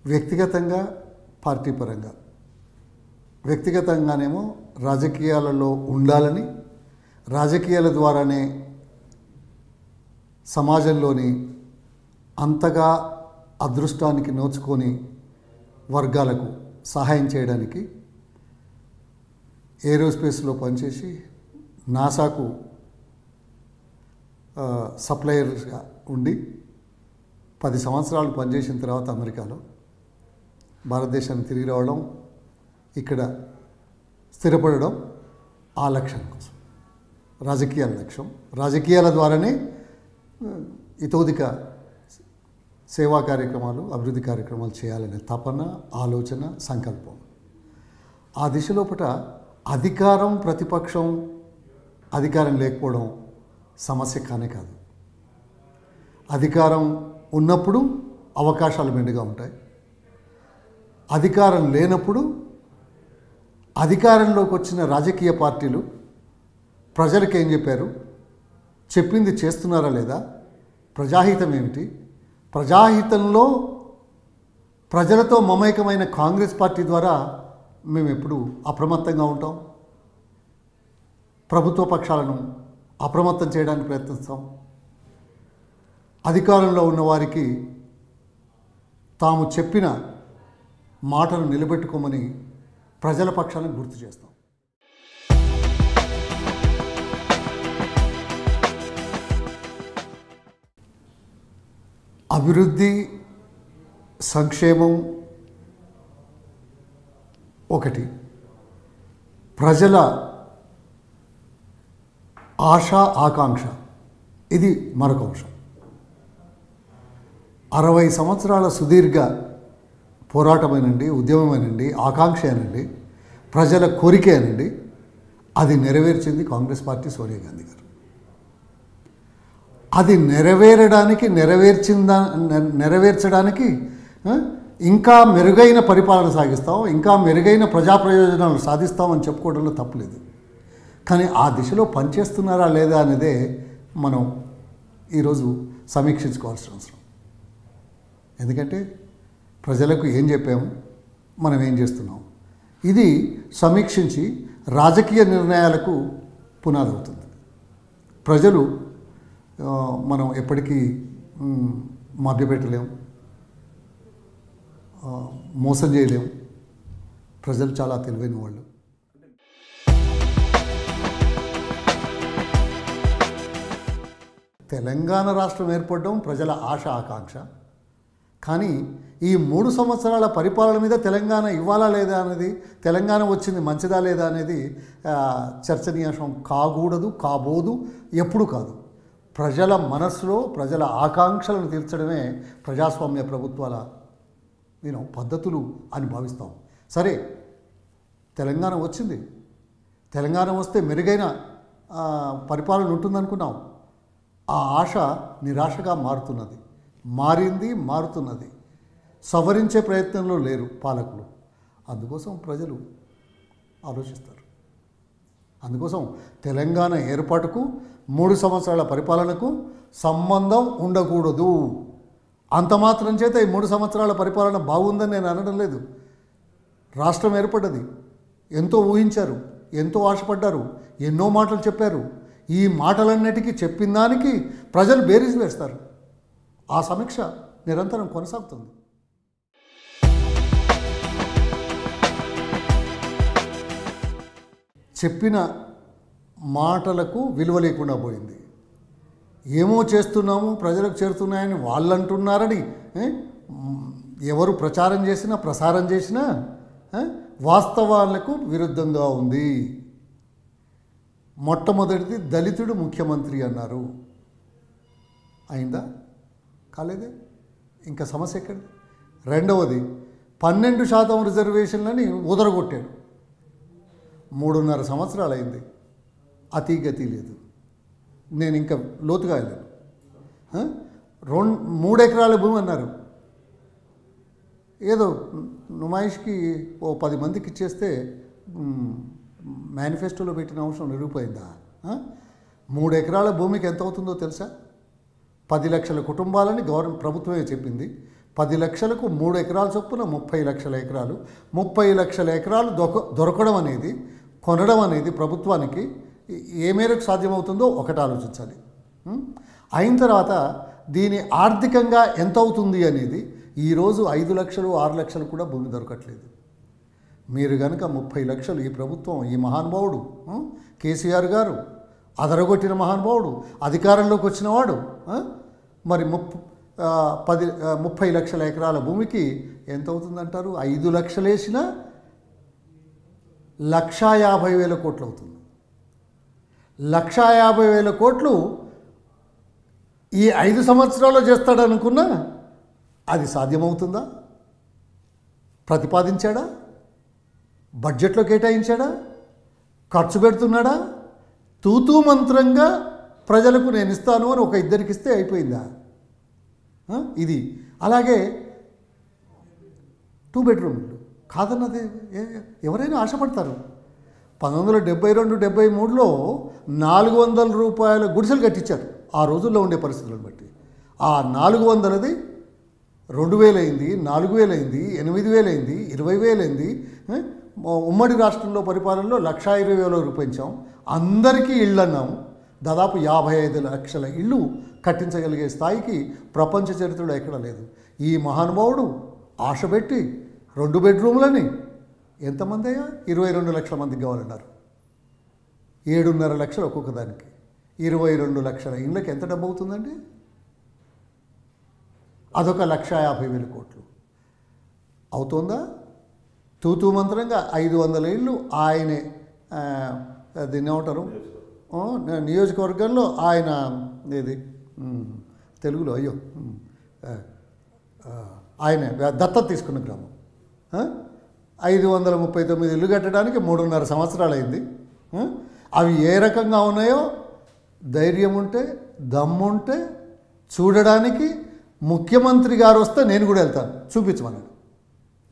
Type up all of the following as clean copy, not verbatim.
వ్యక్తిగతంగా పార్టీ పరంగా. వ్యక్తిగతంగానేమో రాజకీయాలలో ఉండాలని, రాజకీయాల ద్వారానే సమాజంలోని అంతగా అదృష్టానికి నోచుకొని వర్గాలకు సహాయం చేయడానికి ఏరోస్పేస్లో పనిచేసి నాసాకు సప్లయర్గా ఉండి 10 సంవత్సరాలు పనిచేసిన తర్వాత అమెరికాలో భారతదేశాన్ని తిరిగి రావడం, ఇక్కడ స్థిరపడడం ఆ లక్ష్యం కోసం, రాజకీయాల లక్ష్యం. రాజకీయాల ద్వారానే ఇతోదిక సేవా కార్యక్రమాలు, అభివృద్ధి కార్యక్రమాలు చేయాలనే తపన, ఆలోచన, సంకల్పం. ఆ దిశలోపట అధికారం, ప్రతిపక్షం, అధికారం లేకపోవడం సమస్య కానే కాదు. అధికారం ఉన్నప్పుడు అవకాశాలు మెండుగా ఉంటాయి. అధికారం లేనప్పుడు అధికారంలోకి వచ్చిన రాజకీయ పార్టీలు ప్రజలకు ఏం చెప్పారు, చెప్పింది చేస్తున్నారా లేదా, ప్రజాహితం ఏమిటి, ప్రజాహితంలో ప్రజలతో మమేకమైన కాంగ్రెస్ పార్టీ ద్వారా మేము ఎప్పుడు అప్రమత్తంగా ఉంటాం, ప్రభుత్వ పక్షాలను అప్రమత్తం చేయడానికి ప్రయత్నిస్తాం. అధికారంలో ఉన్నవారికి తాము చెప్పిన మాటను నిలబెట్టుకోమని ప్రజల పక్షాలను గుర్తు చేస్తాం. అభివృద్ధి, సంక్షేమం ఒకటి, ప్రజల ఆశ, ఆకాంక్ష ఇది మరొక అంశం. 60 సంవత్సరాల సుదీర్ఘ పోరాటమేనండి, ఉద్యమమేనండి, ఆకాంక్ష అనండి, ప్రజల కోరిక అనండి, అది నెరవేర్చింది కాంగ్రెస్ పార్టీ, సోనియా గాంధీ గారు. అది నెరవేర్చడానికి ఇంకా మెరుగైన పరిపాలన సాగిస్తాం, ఇంకా మెరుగైన ప్రజా ప్రయోజనాలు సాధిస్తామని చెప్పుకోవడంలో తప్పులేదు. కానీ ఆ దిశలో పనిచేస్తున్నారా లేదా అనేదే మనం ఈరోజు సమీక్షించుకోవాల్సిన అవసరం. ఎందుకంటే ప్రజలకు ఏం చెప్పాము, మనం ఏం చేస్తున్నాం, ఇది సమీక్షించి రాజకీయ నిర్ణయాలకు పునాది అవుతుంది. ప్రజలు మనం ఎప్పటికీ మభ్యపెట్టలేము, మోసం చేయలేము. ప్రజలు చాలా తెలివైన వాళ్ళు. తెలంగాణ రాష్ట్రం ఏర్పడడం ప్రజల ఆశ, ఆకాంక్ష. కానీ ఈ 3 సంవత్సరాల పరిపాలన మీద తెలంగాణ ఇవ్వాలా లేదా అనేది, తెలంగాణ వచ్చింది మంచిదా లేదా అనేది చర్చనీయాంశం కాకూడదు, కాబోదు, ఎప్పుడు కాదు. ప్రజల మనస్సులో ప్రజల ఆకాంక్షలను తీర్చడమే ప్రజాస్వామ్య ప్రభుత్వాల పద్ధతులు అని భావిస్తాం. సరే, తెలంగాణ వచ్చింది, తెలంగాణ వస్తే మెరుగైన పరిపాలన ఉంటుందనుకున్నాం. ఆ ఆశ నిరాశగా మారుతున్నది, మారుతున్నది. సవరించే ప్రయత్నంలో లేరు పాలకులు. అందుకోసం ప్రజలు ఆలోచిస్తారు. అందుకోసం తెలంగాణ ఏర్పాటుకు 3 సంవత్సరాల పరిపాలనకు సంబంధం ఉండకూడదు. అంత మాత్రం చేత ఈ 3 సంవత్సరాల పరిపాలన బాగుందని నేను అనడం లేదు. రాష్ట్రం ఏర్పడ్డది, ఎంతో ఊహించారు, ఎంతో ఆశపడ్డారు, ఎన్నో మాటలు చెప్పారు. ఈ మాటలన్నిటికీ చెప్పిన దానికి ప్రజలు బేరీజు వేస్తారు. ఆ సమీక్ష నిరంతరం కొనసాగుతుంది. చెప్పిన మాటలకు విలువ లేకుండా పోయింది. ఏమో చేస్తున్నాము, ప్రజలకు చేరుతున్నాయని వాళ్ళు అంటున్నారని ఎవరు ప్రచారం చేసినా, ప్రసారం చేసినా వాస్తవాలకు విరుద్ధంగా ఉంది. మొట్టమొదటిది దళితుడు ముఖ్యమంత్రి అన్నారు. అయిందా? కాలేదే. ఇంకా సమస్య ఎక్కడ? రెండవది 12% రిజర్వేషన్లని ఉదరగొట్టాడు. 3.5 సంవత్సరాలు అయింది, అతిగతి లేదు. నేను ఇంకా లోతుగా వెళ్ళాను. 3 ఎకరాల భూమి అన్నారు. ఏదో నుమాయిష్కి ఓ 10 మందికి ఇచ్చేస్తే మేనిఫెస్టోలో పెట్టిన అంశం నిరూపైందా? 3 ఎకరాల భూమికి ఎంత అవుతుందో తెలుసా? 10 లక్షల కుటుంబాలని ప్రభుత్వమే చెప్పింది. 10 లక్షలకు 3 ఎకరాల చొప్పున 30 లక్షల ఎకరాలు. 30 లక్షల ఎకరాలు దొరకడం అనేది, కొనడం అనేది ప్రభుత్వానికి ఏ మేరకు సాధ్యమవుతుందో ఒకటి ఆలోచించాలి. అయిన తర్వాత దీని ఆర్థికంగా ఎంత అవుతుంది అనేది, ఈరోజు 5 లక్షలు 6 లక్షలు కూడా భూమి దొరకట్లేదు. మీరు కనుక 30 లక్షలు, ఈ ప్రభుత్వం, ఈ మహానుభావుడు కేసీఆర్ గారు అదరగొట్టిన మహానుభావుడు, అధికారంలోకి వచ్చినవాడు, మరి 30 లక్షల ఎకరాల భూమికి ఎంత అవుతుందంటారు? 5 లక్షలు వేసినా 1,50,000 కోట్లు అవుతుంది. 1,50,000 కోట్లు ఈ 5 సంవత్సరాల్లో చేస్తాడనుకున్నా అది సాధ్యమవుతుందా? ప్రతిపాదించాడా? బడ్జెట్లో కేటాయించాడా? ఖర్చు పెడుతున్నాడా? తూతూ మంత్రంగా ప్రజలకు నేను ఇస్తాను అని ఒక ఇద్దరికి ఇస్తే అయిపోయిందా? ఇది అలాగే 2 బెడ్రూమ్లు కాదన్నది ఎవరైనా ఆశపడతారు. 1972-73లో 400 రూపాయల గుడిసెలు కట్టించారు ఆ రోజుల్లో ఉండే పరిస్థితులను బట్టి. ఆ 400ది 2,000 అయింది, 4,000 అయింది, 8,000 అయింది, 20,000 అయింది. ఉమ్మడి రాష్ట్రంలో పరిపాలనలో 1,20,000 పెంచాం. అందరికీ ఇళ్ళు అన్నాము. దాదాపు 55 లక్షల ఇళ్ళు కట్టించగలిగే స్థాయికి ప్రపంచ చరిత్రలో ఎక్కడ లేదు. ఈ మహానుభావుడు ఆశపెట్టి 2 బెడ్రూమ్లని ఎంతమంది అయ్యా? 22 లక్షల మందికి కావాలన్నారు. 7.5 లక్షలు ఒక్కొక్క దానికి. 22 లక్షల ఇళ్ళకి ఎంత డబ్బు అవుతుందండి? అదొక 1,50,000 కోట్లు అవుతుందా? తూతూ మంత్రంగా 500 ఇళ్ళు ఆయనే, దీన్ని ఏమంటారు, నియోజకవర్గంలో ఆయన, ఏది తెలుగులో, అయ్యో ఆయన దత్తత తీసుకున్న గ్రామం. 539 ఇల్లు కట్టడానికి 3.5 సంవత్సరాలు అయింది. అవి ఏ రకంగా ఉన్నాయో ధైర్యం ఉంటే, దమ్ముంటే చూడడానికి ముఖ్యమంత్రి గారు వస్తే నేను కూడా వెళ్తాను.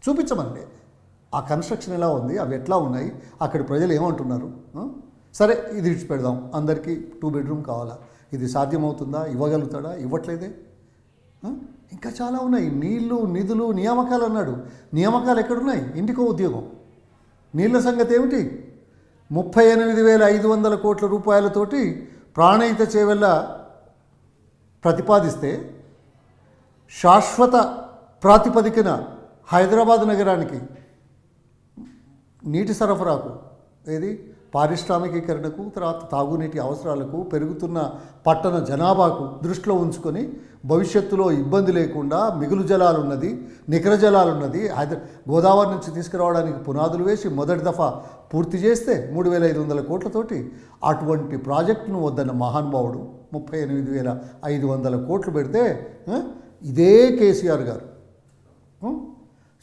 చూపించమనండి ఆ కన్స్ట్రక్షన్ ఎలా ఉంది, అవి ఎట్లా ఉన్నాయి, అక్కడి ప్రజలు ఏమంటున్నారు. సరే, ఇది ఇచ్చిపెడదాం. అందరికీ 2 బెడ్రూమ్ కావాలా? ఇది సాధ్యమవుతుందా? ఇవ్వగలుగుతాడా? ఇవ్వట్లేదే. ఇంకా చాలా ఉన్నాయి. నీళ్లు, నిధులు, నియామకాలు అన్నాడు. నియామకాలు ఎక్కడున్నాయి? ఇంటికో ఉద్యోగం. నీళ్ల సంగతి ఏమిటి? 38,500 కోట్ల రూపాయలతోటి ప్రాణహిత చేవెళ్ళ ప్రతిపాదిస్తే శాశ్వత ప్రాతిపదికన హైదరాబాద్ నగరానికి నీటి సరఫరాకు, ఏది పారిశ్రామికీకరణకు, తర్వాత తాగునీటి అవసరాలకు, పెరుగుతున్న పట్టణ జనాభాకు దృష్టిలో ఉంచుకొని భవిష్యత్తులో ఇబ్బంది లేకుండా మిగులు జలాలున్నది, నికర జలాలున్నది గోదావరి నుంచి తీసుకురావడానికి పునాదులు వేసి మొదటి దఫా పూర్తి చేస్తే 3,500 కోట్లతోటి అటువంటి ప్రాజెక్టును వద్దన్న మహానుభావుడు 38,500 కోట్లు పెడితే ఇదే కేసీఆర్ గారు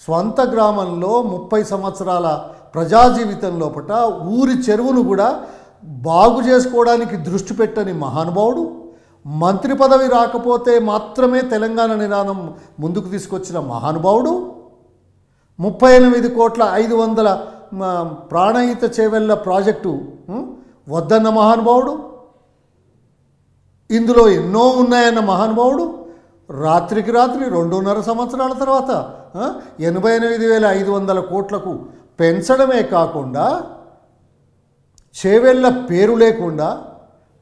స్వంత గ్రామంలో 30 సంవత్సరాల ప్రజా జీవితం లోపల ఊరి చెరువును కూడా బాగు చేసుకోవడానికి దృష్టి పెట్టని మహానుభావుడు, మంత్రి పదవి రాకపోతే మాత్రమే తెలంగాణ నినాదం ముందుకు తీసుకొచ్చిన మహానుభావుడు, 38,500 ప్రాణహిత చేవెళ్ళ ప్రాజెక్టు వద్దన్న మహానుభావుడు, ఇందులో ఎన్నో ఉన్నాయన్న మహానుభావుడు, రాత్రికి రాత్రి 2.5 సంవత్సరాల తర్వాత 88,500 కోట్లకు పెంచడమే కాకుండా చేవెళ్ళ పేరు లేకుండా,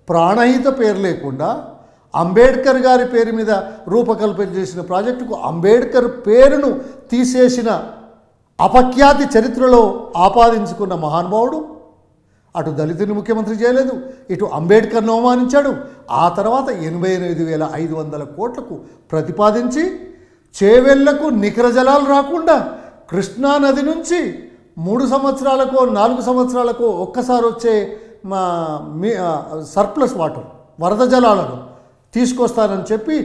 ప్రాణహిత పేరు లేకుండా, అంబేద్కర్ గారి పేరు మీద రూపకల్పన చేసిన ప్రాజెక్టుకు అంబేద్కర్ పేరును తీసేసిన అపఖ్యాతి చరిత్రలో ఆపాదించుకున్న మహానుభావుడు. అటు దళితుని ముఖ్యమంత్రి చేయలేదు, ఇటు అంబేద్కర్ను అవమానించాడు. ఆ తర్వాత 88,500 కోట్లకు ప్రతిపాదించి చేవెళ్లకు నికర జలాలు రాకుండా కృష్ణానది నుంచి 3 సంవత్సరాలకో 4 సంవత్సరాలకో ఒక్కసారి వచ్చే సర్ప్లస్ వాటర్, వరద జలాలను తీసుకొస్తానని చెప్పి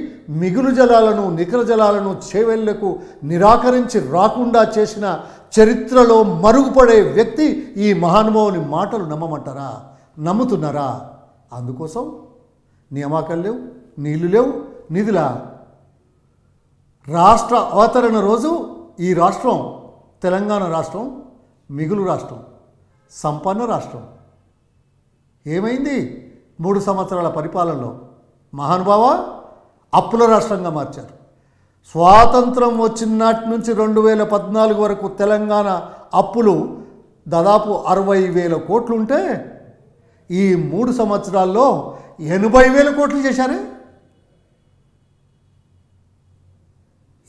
మిగులు జలాలను, నికర జలాలను చేవెళ్లకు నిరాకరించి రాకుండా చేసిన చరిత్రలో మరుగుపడే వ్యక్తి ఈ మహానుభావుని మాటలు నమ్మమంటారా? నమ్ముతున్నారా? అందుకోసం నియామకాలు లేవు, నీళ్లు లేవు, నిధులా? రాష్ట్ర అవతరణ రోజు ఈ రాష్ట్రం, తెలంగాణ రాష్ట్రం మిగులు రాష్ట్రం, సంపన్న రాష్ట్రం. ఏమైంది 3 సంవత్సరాల పరిపాలనలో? మహానుభావ, అప్పుల రాష్ట్రంగా మార్చారు. స్వాతంత్రం వచ్చిన నాటి నుంచి 2014 వరకు తెలంగాణ అప్పులు దాదాపు 60,000 కోట్లు ఉంటే ఈ 3 సంవత్సరాల్లో 80,000 కోట్లు చేశారే.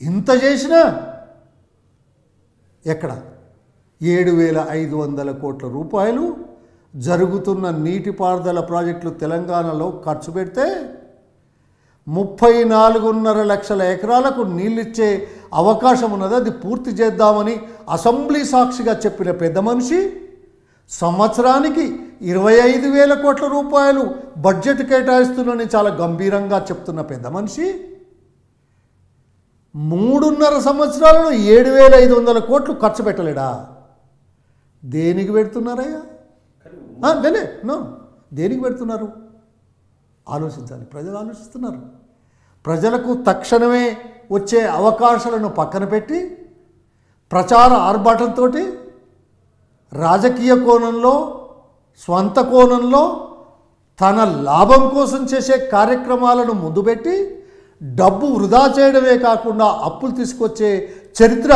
ఇంత చేసినా ఎక్కడ 7,500 కోట్ల రూపాయలు జరుగుతున్న నీటిపారుదల ప్రాజెక్టులు తెలంగాణలో ఖర్చు పెడితే 34.5 లక్షల ఎకరాలకు నీళ్ళిచ్చే అవకాశం ఉన్నది. అది పూర్తి చేద్దామని అసెంబ్లీ సాక్షిగా చెప్పిన పెద్ద మనిషి సంవత్సరానికి 25,000 కోట్ల రూపాయలు బడ్జెట్ కేటాయిస్తుందని చాలా గంభీరంగా చెప్తున్న పెద్ద మనిషి 3.5 సంవత్సరాలలో 7,500 కోట్లు ఖర్చు పెట్టలేడా? దేనికి పెడుతున్నారయ్యా? దేనికి పెడుతున్నారు? ఆలోచించాలి. ప్రజలు ఆలోచిస్తున్నారు. ప్రజలకు తక్షణమే వచ్చే అవకాశాలను పక్కన పెట్టి ప్రచార ఆర్భాటంతో రాజకీయ కోణంలో స్వంత కోణంలో తన లాభం కోసం చేసే కార్యక్రమాలను ముందు పెట్టి డబ్బు వృధా చేయడమే కాకుండా అప్పులు తీసుకొచ్చే చరిత్ర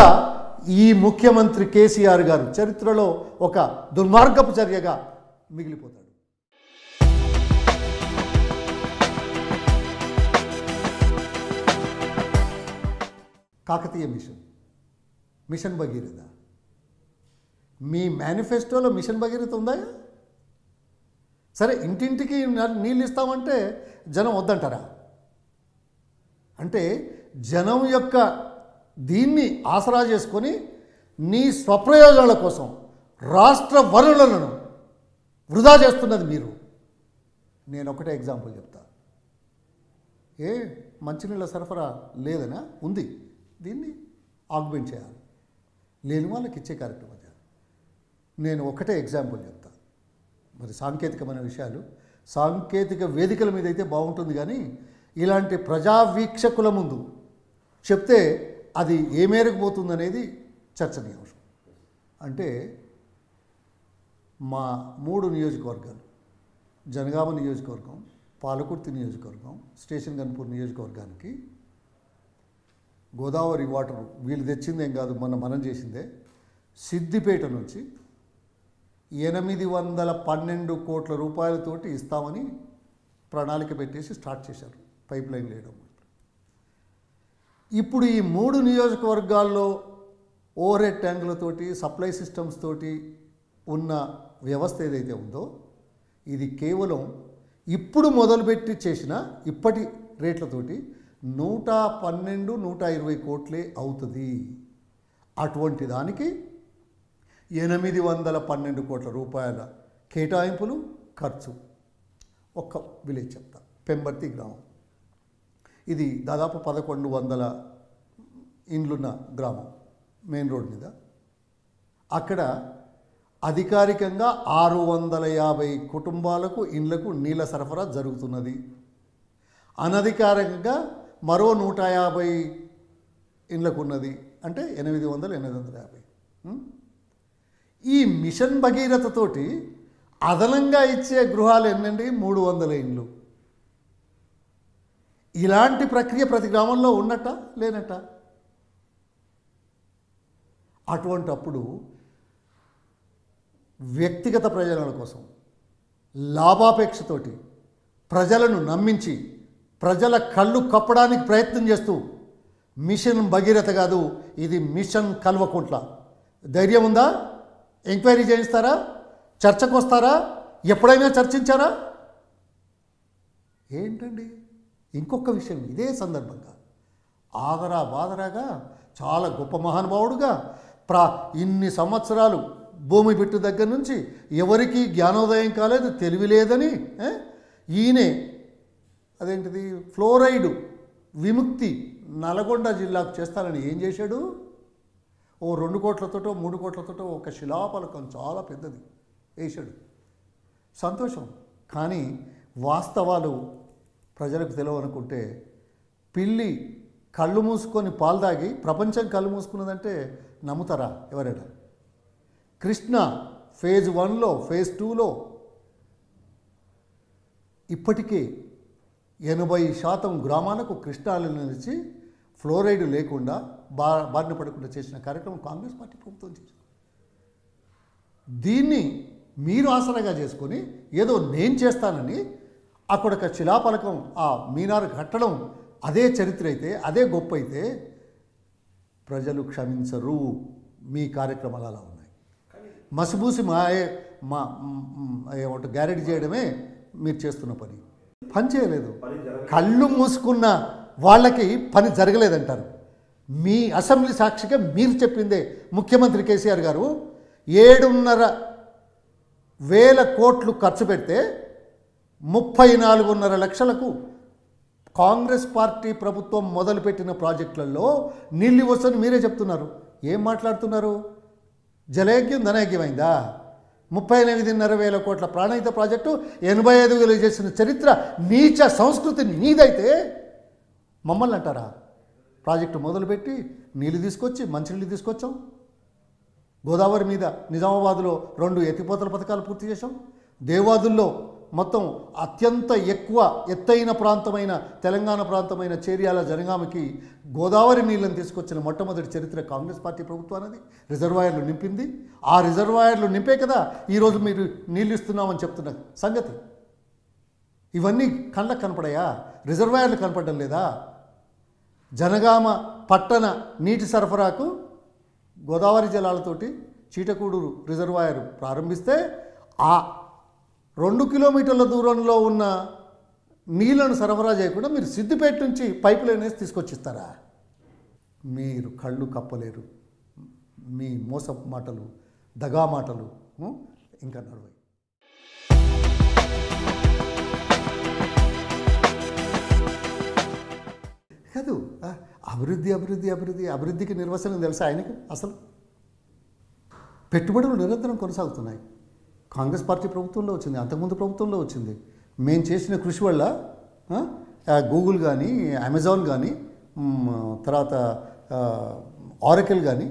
ఈ ముఖ్యమంత్రి కేసీఆర్ గారు చరిత్రలో ఒక దుర్మార్గపు చర్యగా మిగిలిపోతాడు. కాకతీయ మిషన్ భగీరథ. మీ మేనిఫెస్టోలో మిషన్ భగీరథ ఉందా? సరే, ఇంటింటికి నీళ్ళు ఇస్తామంటే జనం వద్దంటారా? అంటే జనం యొక్క దీన్ని ఆసరా చేసుకొని నీ స్వప్రయోజనాల కోసం రాష్ట్ర వనరులను వృధా చేస్తున్నది మీరు. నేను ఒకటే ఎగ్జాంపుల్ చెప్తా. మంచినీళ్ళ సరఫరా లేదనా? ఉంది. దీన్ని ఆగ్మెంట్ చేయాలి, లేని వాళ్ళకి ఇచ్చే కార్యక్రమం చేయాలి. నేను ఒకటే ఎగ్జాంపుల్ చెప్తా. మరి సాంకేతికమైన విషయాలు సాంకేతిక వేదికల మీద అయితే బాగుంటుంది, కానీ ఇలాంటి ప్రజా వీక్షకుల ముందు చెప్తే అది ఏ మేరకు పోతుందనేది చర్చనీయాంశం. అంటే మా 3 నియోజకవర్గాలు, జనగామ నియోజకవర్గం, పాలకుర్తి నియోజకవర్గం, స్టేషన్ గన్పూర్ నియోజకవర్గానికి గోదావరి వాటర్ వీళ్ళు తెచ్చిందేం కాదు, మనం చేసిందే. సిద్దిపేట నుంచి 812 కోట్ల రూపాయలతోటి ఇస్తామని ప్రణాళిక పెట్టేసి స్టార్ట్ చేశారు పైప్ లైన్ వేయడం. ఇప్పుడు ఈ 3 నియోజకవర్గాల్లో ఓవర్ హెడ్ ట్యాంకులతోటి సప్లై సిస్టమ్స్ తోటి ఉన్న వ్యవస్థ ఏదైతే ఉందో ఇది కేవలం ఇప్పుడు మొదలుపెట్టి చేసిన ఇప్పటి రేట్లతోటి 112-120 కోట్లే అవుతుంది. అటువంటి దానికి 812 కోట్ల రూపాయల కేటాయింపులు ఖర్చు. ఒక్క విలేజ్ చెప్తా, పెంబర్తి గ్రామం. ఇది దాదాపు 1100 ఇండ్లున్న గ్రామం, మెయిన్ రోడ్ మీద. అక్కడ అధికారికంగా 650 కుటుంబాలకు ఇండ్లకు నీళ్ళ సరఫరా జరుగుతున్నది. అనధికారికంగా మరో 150 ఇండ్లకు ఉన్నది, అంటే 850. ఈ మిషన్ భగీరథతోటి అదనంగా ఇచ్చే గృహాలు ఎన్నండి? 300 ఇండ్లు. ఇలాంటి ప్రక్రియ ప్రతి గ్రామంలో ఉన్నట్ట లేనట్ట? అటువంటప్పుడు వ్యక్తిగత ప్రయోజనాల కోసం లాభాపేక్షతోటి ప్రజలను నమ్మించి ప్రజల కళ్ళు కప్పడానికి ప్రయత్నం చేస్తూ మిషన్ భగీరథ కాదు, ఇది మిషన్ కల్వకుంట్ల. ధైర్యం ఉందా? ఎంక్వైరీ చేయిస్తారా? చర్చకు వస్తారా? ఎప్పుడైనా చర్చించారా? ఏంటండి? ఇంకొక విషయం, ఇదే సందర్భంగా ఆదరా బాదరాగా చాలా గొప్ప మహానుభావుడుగా ఇన్ని సంవత్సరాలు భూమి బిట్టు దగ్గర నుంచి ఎవరికి జ్ఞానోదయం కాలేదు, తెలివి లేదని ఈయనే అదేంటిది ఫ్లోరైడ్ విముక్తి నల్గొండ జిల్లాకు చేస్తానని ఏం చేశాడు? ఓ 2 కోట్లతోటో 3 కోట్లతోటో ఒక శిలాఫలకం చాలా పెద్దది వేశాడు. సంతోషం. కానీ వాస్తవాలు ప్రజలకు తెలియనుకుంటే పిల్లి కళ్ళు మూసుకొని పాలు తాగి ప్రపంచం కళ్ళు మూసుకున్నదంటే నమ్ముతారా ఎవరైనా? కృష్ణ ఫేజ్ 1లో ఫేజ్ 2లో ఇప్పటికే 80% గ్రామాలకు కృష్ణాలు నిలిచి ఫ్లోరైడ్ లేకుండా బారిన పడకుండా చేసిన కార్యక్రమం కాంగ్రెస్ పార్టీ ప్రభుత్వం చేసింది. దీన్ని మీరు ఆసరాగా చేసుకొని ఏదో నేను చేస్తానని అక్కడ ఒక శిలాపలకం ఆ మీనారు కట్టడం అదే చరిత్ర అయితే, అదే గొప్ప అయితే ప్రజలు క్షమించరు. మీ కార్యక్రమాలు అలా ఉన్నాయి. మసిబూసి ఏమంటారు గ్యారెంటీ చేయడమే మీరు చేస్తున్న పని చేయలేదు. కళ్ళు మూసుకున్న వాళ్ళకి పని జరగలేదంటారు. మీ అసెంబ్లీ సాక్షిగా మీరు చెప్పిందే. ముఖ్యమంత్రి కేసీఆర్ గారు 7,500,000 కోట్లు ఖర్చు పెడితే 34,500 లక్షలకు కాంగ్రెస్ పార్టీ ప్రభుత్వం మొదలుపెట్టిన ప్రాజెక్టులలో నీళ్ళు వస్తుందని మీరే చెప్తున్నారు. ఏం మాట్లాడుతున్నారు? జలయజ్ఞం ధనయజ్ఞమైందా? 38,500 కోట్ల ప్రాణహిత ప్రాజెక్టు 85,000 చేసిన చరిత్ర నీచ సంస్కృతి నీదైతే మమ్మల్ని అంటారా? ప్రాజెక్టు మొదలుపెట్టి నీళ్ళు తీసుకొచ్చి మంచినీళ్ళు తీసుకొచ్చాం. గోదావరి మీద నిజామాబాద్లో 2 ఎత్తిపోతల పథకాలు పూర్తి చేశాం. దేవాదుల్లో మొత్తం అత్యంత ఎక్కువ ఎత్తైన ప్రాంతమైన తెలంగాణ ప్రాంతమైన చేర్యాల జనగామకి గోదావరి నీళ్ళని తీసుకొచ్చిన మొట్టమొదటి చరిత్ర కాంగ్రెస్ పార్టీ ప్రభుత్వానికి. రిజర్వాయర్లు నింపింది. ఆ రిజర్వాయర్లు నింపే కదా ఈరోజు మీరు నీళ్ళు ఇస్తున్నామని చెప్తున్న సంగతి. ఇవన్నీ కళ్ళకు కనపడాయా? రిజర్వాయర్లు కనపడడం లేదా? జనగామ పట్టణ నీటి సరఫరాకు గోదావరి జలాలతోటి చీటకూడూరు రిజర్వాయర్ ప్రారంభిస్తే ఆ 2 కిలోమీటర్ల దూరంలో ఉన్న నీళ్లను సరఫరా చేయకుండా మీరు సిద్దిపేట నుంచి పైప్ లైన్ వేసి తీసుకొచ్చిస్తారా? మీరు కళ్ళు కప్పలేరు. మీ మోస మాటలు, దగా మాటలు ఇంకా నడవయి. కాదు, అభివృద్ధికి నిర్వచనం తెలుసా ఆయనకి? అసలు పెట్టుబడులు నిరంతరం కొనసాగుతున్నాయి. కాంగ్రెస్ పార్టీ ప్రభుత్వంలో వచ్చింది, అంతకుముందు ప్రభుత్వంలో వచ్చింది. మేము చేసిన కృషి వల్ల గూగుల్ కానీ, అమెజాన్ కానీ, తర్వాత ఆరకిల్ కానీ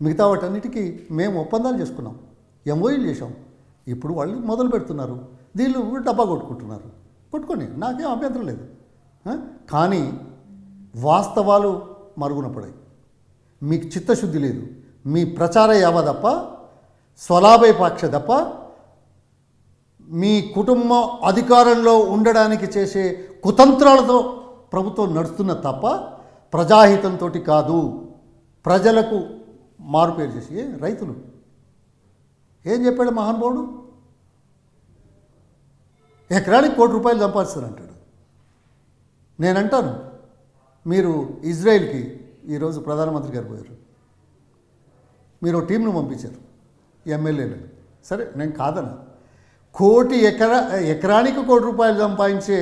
మిగతా వాటన్నిటికీ మేము ఒప్పందాలు చేసుకున్నాం, ఎంఓయూలు చేసాం. ఇప్పుడు వాళ్ళు మొదలు పెడుతున్నారు, దీళ్ళు డబ్బా కొట్టుకొని నాకేం అభ్యంతరం లేదు. కానీ వాస్తవాలు మరుగున పడాయి. మీకు చిత్తశుద్ధి లేదు. మీ ప్రచార యావ తప్ప, స్వలాభాపేక్ష తప్ప, మీ కుటుంబం అధికారంలో ఉండడానికి చేసే కుతంత్రాలతో ప్రభుత్వం నడుస్తున్న తప్ప ప్రజాహితంతో కాదు. ప్రజలకు మారుపేరు చేసి రైతులు ఏం చెప్పాడు మహానుభావుడు? ఎకరానికి ₹1,00,00,000 సంపాదిస్తారంటాడు. నేనంటాను, మీరు ఇజ్రాయెల్కి ఈరోజు ప్రధానమంత్రి గారు పోయారు, మీరు టీంను పంపించారు ఎమ్మెల్యేలను. సరే, నేను కాదన్నా. ఎకరానికి ₹1,00,00,000 సంపాదించే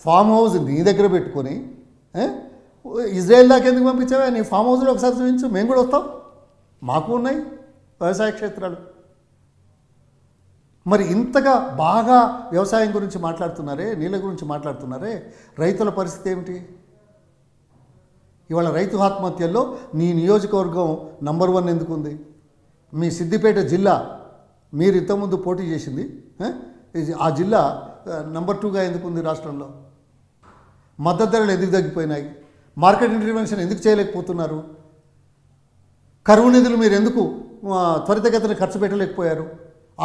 ఫామ్ హౌస్ నీ దగ్గర పెట్టుకొని ఇజ్రాయెల్ దాకా ఎందుకు పంపించావా? నీ ఫామ్ హౌస్లో ఒకసారి చూపించు, మేము కూడా వస్తాం, మాకు ఉన్నాయి వ్యవసాయ క్షేత్రాలు. మరి ఇంతగా బాగా వ్యవసాయం గురించి మాట్లాడుతున్నారే, నీళ్ళ గురించి మాట్లాడుతున్నారే, రైతుల పరిస్థితి ఏమిటి? ఇవాళ రైతు ఆత్మహత్యల్లో నీ నియోజకవర్గం నంబర్ 1 ఎందుకు ఉంది? మీ సిద్దిపేట జిల్లా మీరు ఇంతకుముందు పోటీ చేసింది, ఆ జిల్లా నంబర్ 2గా ఎందుకు ఉంది రాష్ట్రంలో? మద్దతు ధరలు ఎందుకు తగ్గిపోయినాయి? మార్కెట్ ఇంటర్వెన్షన్ ఎందుకు చేయలేకపోతున్నారు? కరువు నిధులు మీరు ఎందుకు త్వరితగతిన ఖర్చు పెట్టలేకపోయారు?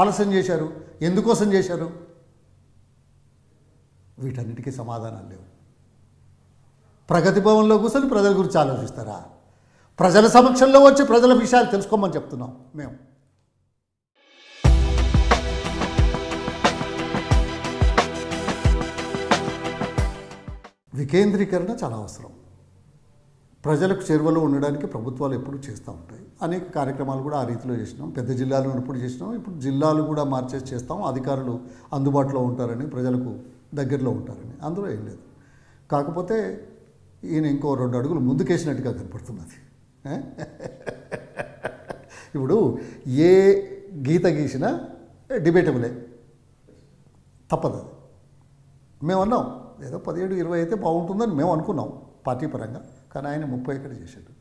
ఆలస్యం చేశారు. ఎందుకోసం చేశారు? వీటన్నిటికీ సమాధానాలు లేవు. ప్రగతి భవన్లో కూర్చొని ప్రజల గురించి ఆలోచిస్తారా? ప్రజల సమక్షంలో వచ్చి ప్రజల విషయాలు తెలుసుకోమని చెప్తున్నాం మేము. వికేంద్రీకరణ చాలా అవసరం. ప్రజలకు చేరువలో ఉండడానికి ప్రభుత్వాలు ఎప్పుడు చేస్తూ ఉంటాయి. అనేక కార్యక్రమాలు కూడా ఆ రీతిలో చేసినాం. పెద్ద జిల్లాలు ఉన్నప్పుడు చేసినాం. ఇప్పుడు జిల్లాలు కూడా మార్చేసి చేస్తాం. అధికారులు అందుబాటులో ఉంటారని, ప్రజలకు దగ్గరలో ఉంటారని, అందులో ఏం లేదు. కాకపోతే ఈయన ఇంకో 2 అడుగులు ముందుకేసినట్టుగా కనపడుతున్నది. ఇప్పుడు ఏ గీత గీసినా డిబేటబులే, తప్పదు. అది మేము అన్నాం, ఏదో 17-20 అయితే బాగుంటుందని మేము అనుకున్నాం పార్టీ పరంగా. కానీ ఆయన 30 ఎక్కడ చేశాడు.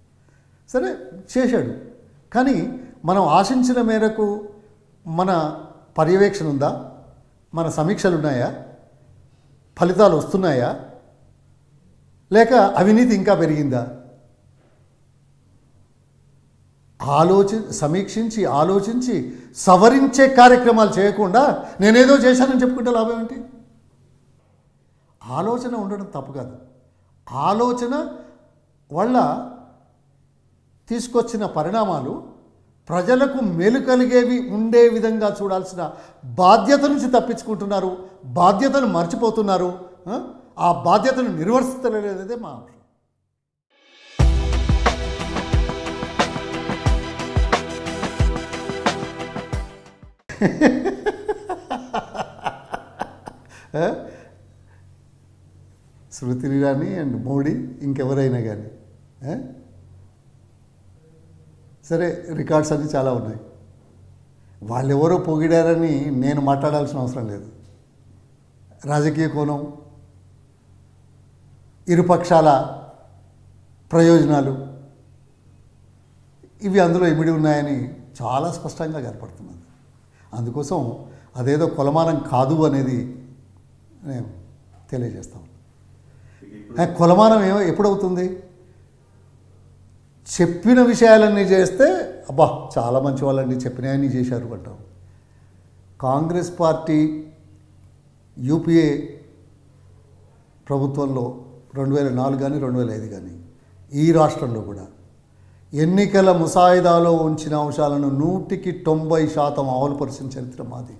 సరే, చేశాడు. కానీ మనం ఆశించిన మేరకు మన పర్యవేక్షణ ఉందా? మన సమీక్షలు ఉన్నాయా? ఫలితాలు వస్తున్నాయా? లేక అవినీతి ఇంకా పెరిగిందా? సమీక్షించి ఆలోచించి సవరించే కార్యక్రమాలు చేయకుండా నేనేదో చేశానని చెప్పుకుంటే లాభం ఏంటి? ఆలోచన ఉండడం తప్పు కాదు. ఆలోచన వల్ల తీసుకొచ్చిన పరిణామాలు ప్రజలకు మేలు కలిగేవి ఉండే విధంగా చూడాల్సిన బాధ్యత నుంచి తప్పించుకుంటున్నారు, బాధ్యతను మర్చిపోతున్నారు, ఆ బాధ్యతను నిర్వర్తిస్తలేదే మా అంశం. స్మృతి ఇరానీ అండ్ మోడీ ఇంకెవరైనా కానీ సరే, రికార్డ్స్ అన్నీ చాలా ఉన్నాయి. వాళ్ళెవరో పొగిడారని నేను మాట్లాడాల్సిన అవసరం లేదు. రాజకీయ కోణం, ఇరుపక్షాల ప్రయోజనాలు ఇవి అందులో ఇమిడి ఉన్నాయని చాలా స్పష్టంగా కనపడుతున్నది. అందుకోసం అదేదో కొలమానం కాదు అనేది నేను తెలియజేస్తాను. కొలమానం ఎప్పుడవుతుంది? చెప్పిన విషయాలన్నీ చేస్తే అబ్బా చాలా మంచి వాళ్ళని చెప్పినాయని చేశారు అంటాం. కాంగ్రెస్ పార్టీ యూపీఏ ప్రభుత్వంలో 2004 కానీ 2005 కానీ ఈ రాష్ట్రంలో కూడా ఎన్నికల ముసాయిదాలో ఉంచిన అంశాలను 100% అమలుపరిచిన చరిత్ర మాది.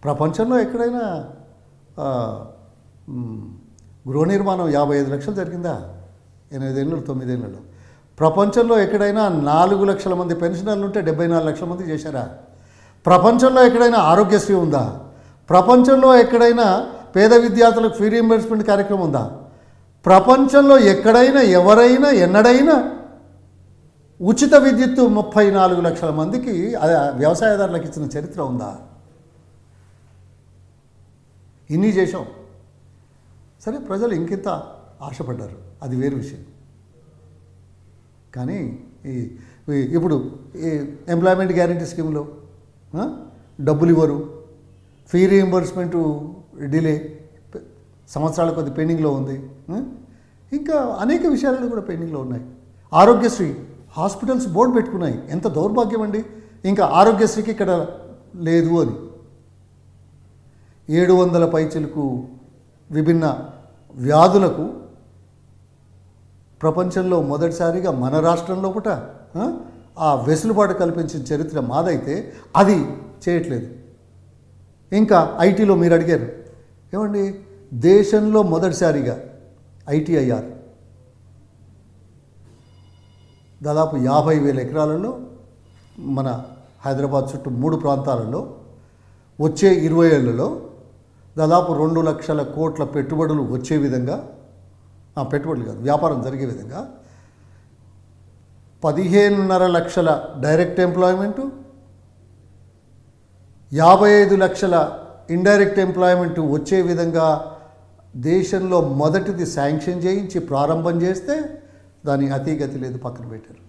ప్రపంచంలో ఎక్కడైనా గృహ నిర్మాణం 55 లక్షలు జరిగిందా 8 ఏళ్ళు 9 ఏళ్ళలో? ప్రపంచంలో ఎక్కడైనా 4 లక్షల మంది పెన్షనర్లు ఉంటే 74 లక్షల మంది చేశారా? ప్రపంచంలో ఎక్కడైనా ఆరోగ్యశ్రీ ఉందా? ప్రపంచంలో ఎక్కడైనా పేద విద్యార్థులకు ఫీ రీయింబర్స్మెంట్ కార్యక్రమం ఉందా? ప్రపంచంలో ఎక్కడైనా ఎవరైనా ఎన్నడైనా ఉచిత విద్యుత్తు 34 లక్షల మందికి వ్యవసాయదారులకు ఇచ్చిన చరిత్ర ఉందా? ఇన్ని చేశాం. సరే, ప్రజలు ఇంకింత ఆశపడ్డారు, అది వేరు విషయం. కానీ ఇప్పుడు ఈ ఎంప్లాయ్మెంట్ గ్యారంటీ స్కీమ్లో డబ్బులు ఇవ్వరు, ఫీ రీయింబర్స్మెంటు డిలే, సంవత్సరాల కొద్ది పెండింగ్లో ఉంది. ఇంకా అనేక విషయాలు కూడా పెండింగ్లో ఉన్నాయి. ఆరోగ్యశ్రీ హాస్పిటల్స్ బోర్డు పెట్టుకున్నాయి. ఎంత దౌర్భాగ్యం అండి! ఇంకా ఆరోగ్యశ్రీకి ఇక్కడ లేదు అని 700 పైచిలకు విభిన్న వ్యాధులకు ప్రపంచంలో మొదటిసారిగా మన రాష్ట్రంలో పుట ఆ వెసులుబాటు కల్పించిన చరిత్ర మాదైతే అది చేయట్లేదు. ఇంకా ఐటీలో మీరు అడిగారు ఏమండి, దేశంలో మొదటిసారిగా ఐటీఐఆర్ దాదాపు 50,000 ఎకరాలలో మన హైదరాబాద్ చుట్టూ 3 ప్రాంతాలలో వచ్చే 20 ఏళ్లలో దాదాపు 2 లక్షల కోట్ల పెట్టుబడులు వచ్చే విధంగా, పెట్టుబడులు కాదు వ్యాపారం జరిగే విధంగా 15.5 లక్షల డైరెక్ట్ ఎంప్లాయ్మెంటు, 55 లక్షల ఇండైరెక్ట్ ఎంప్లాయ్మెంట్ వచ్చే విధంగా దేశంలో మొదటిది శాంక్షన్ చేయించి ప్రారంభం చేస్తే దాని అతిగతి లేదు, పక్కన పెట్టారు.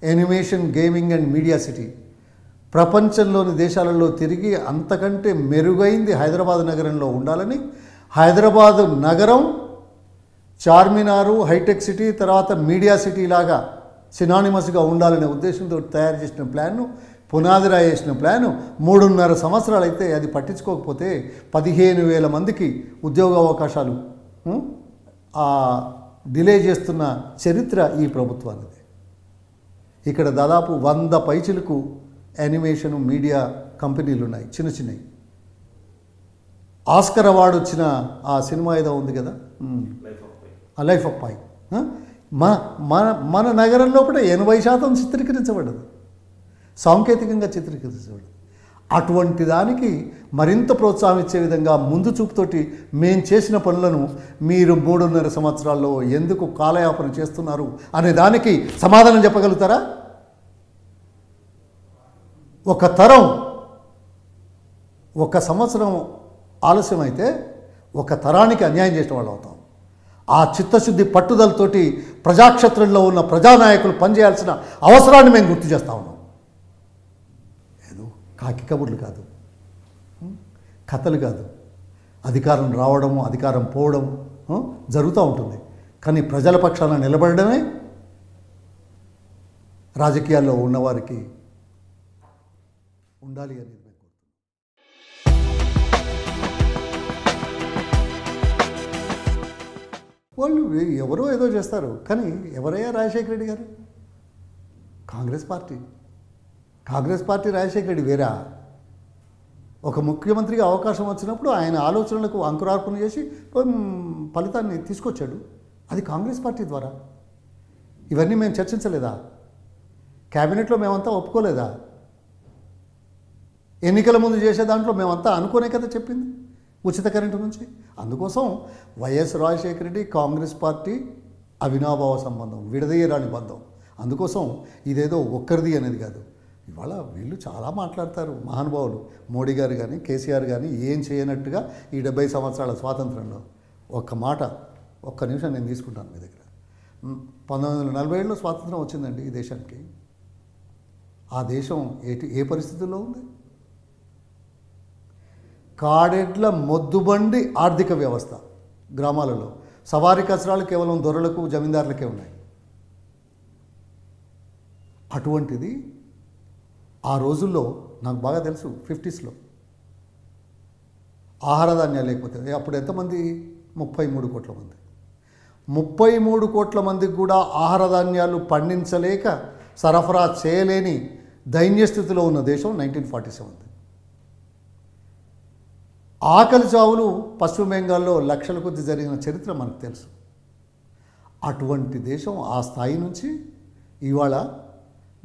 Animation, gaming and media city ప్రపంచంలోని దేశాలలో తిరిగి అంతకంటే మెరుగైంది హైదరాబాద్ నగరంలో ఉండాలని, హైదరాబాద్ నగరం చార్మినారు, హైటెక్ సిటీ, తర్వాత మీడియా సిటీ లాగా సినానిమస్గా ఉండాలనే ఉద్దేశంతో తయారు చేసిన ప్లాన్ను, పునాది రాయేసిన ప్లాను 3.5 సంవత్సరాలు అయితే అది పట్టించుకోకపోతే 15,000 మందికి ఉద్యోగ అవకాశాలు డిలే చేస్తున్న చరిత్ర ఈ ప్రభుత్వానికి. ఇక్కడ దాదాపు 100 పైచిలకు యానిమేషన్ మీడియా కంపెనీలు ఉన్నాయి, చిన్న చిన్నవి. ఆస్కర్ అవార్డు వచ్చిన ఆ సినిమా ఏదో ఉంది కదా, లైఫ్ ఆఫ్ పై, మన నగరంలో కూడా 80% చిత్రీకరించబడ్డది, సాంకేతికంగా చిత్రీకరించబడ్డది. అటువంటి దానికి మరింత ప్రోత్సాహం ఇచ్చే విధంగా ముందు చూపుతోటి మేము చేసిన పనులను మీరు 3.5 సంవత్సరాల్లో ఎందుకు కాలయాపన చేస్తున్నారు అనే దానికి సమాధానం చెప్పగలుగుతారా? ఒక తరం, 1 సంవత్సరం ఆలస్యమైతే 1 తరానికి అన్యాయం చేసిన వాళ్ళు అవుతాం. ఆ చిత్తశుద్ధి పట్టుదలతోటి ప్రజాక్షేత్రంలో ఉన్న ప్రజానాయకులు పనిచేయాల్సిన అవసరాన్ని మేము గుర్తు చేస్తూ ఉన్నాం. ఏదో కాకి కబుర్లు కాదు, కథలు కాదు. అధికారం రావడము, అధికారం పోవడం జరుగుతూ ఉంటుంది. కానీ ప్రజల పక్షాన నిలబడడమే రాజకీయాల్లో ఉన్నవారికి ఉండాలి అనేది నేను కోరుతున్నాను. వాళ్ళు ఎవరో ఏదో చేస్తారు, కానీ ఎవరయ్యా రాజశేఖర రెడ్డి గారు? కాంగ్రెస్ పార్టీ రాజశేఖర రెడ్డి వేరా? ఒక ముఖ్యమంత్రిగా అవకాశం వచ్చినప్పుడు ఆయన ఆలోచనలకు అంకురార్పణ చేసి ఫలితాన్ని తీసుకొచ్చాడు. అది కాంగ్రెస్ పార్టీ ద్వారా. ఇవన్నీ మేము చర్చించలేదా? క్యాబినెట్లో మేమంతా ఒప్పుకోలేదా? ఎన్నికల ముందు చేసే దాంట్లో మేమంతా అనుకోనే కదా చెప్పింది ఉచిత కరెంటు నుంచి. అందుకోసం వైఎస్ రాజశేఖర రెడ్డి కాంగ్రెస్ పార్టీ అవినాభావ సంబంధం, విడదీయరాని బంధం. అందుకోసం ఇదేదో ఒక్కరిది అనేది కాదు. ఇవాళ వీళ్ళు చాలా మాట్లాడతారు మహానుభావులు, మోడీ గారు కానీ కేసీఆర్ కానీ ఏం చేయనట్టుగా ఈ 70 సంవత్సరాల స్వాతంత్రంలో. ఒక్క నిమిషం నేను తీసుకుంటాను మీ దగ్గర. 1947లో స్వాతంత్రం వచ్చిందండి ఈ దేశానికి. ఆ దేశం ఏ పరిస్థితుల్లో ఉంది? కాడెడ్ల మొద్దుబండి ఆర్థిక వ్యవస్థ. గ్రామాలలో సవారీ కచరాలు కేవలం దొరలకు జమీందారులకే ఉన్నాయి. అటువంటిది ఆ రోజుల్లో నాకు బాగా తెలుసు 50స్లో ఆహార ధాన్యాలు లేకపోతే అప్పుడు ఎంతమంది? 33 కోట్ల మంది. 33 కోట్ల మందికి కూడా ఆహార ధాన్యాలు పండించలేక సరఫరా చేయలేని దైన్యస్థితిలో ఉన్న దేశం 1947. ఆకలి చావులు పశ్చిమ బెంగాల్లో లక్షల కొద్ది జరిగిన చరిత్ర మనకు తెలుసు. అటువంటి దేశం ఆ స్థాయి నుంచి ఇవాళ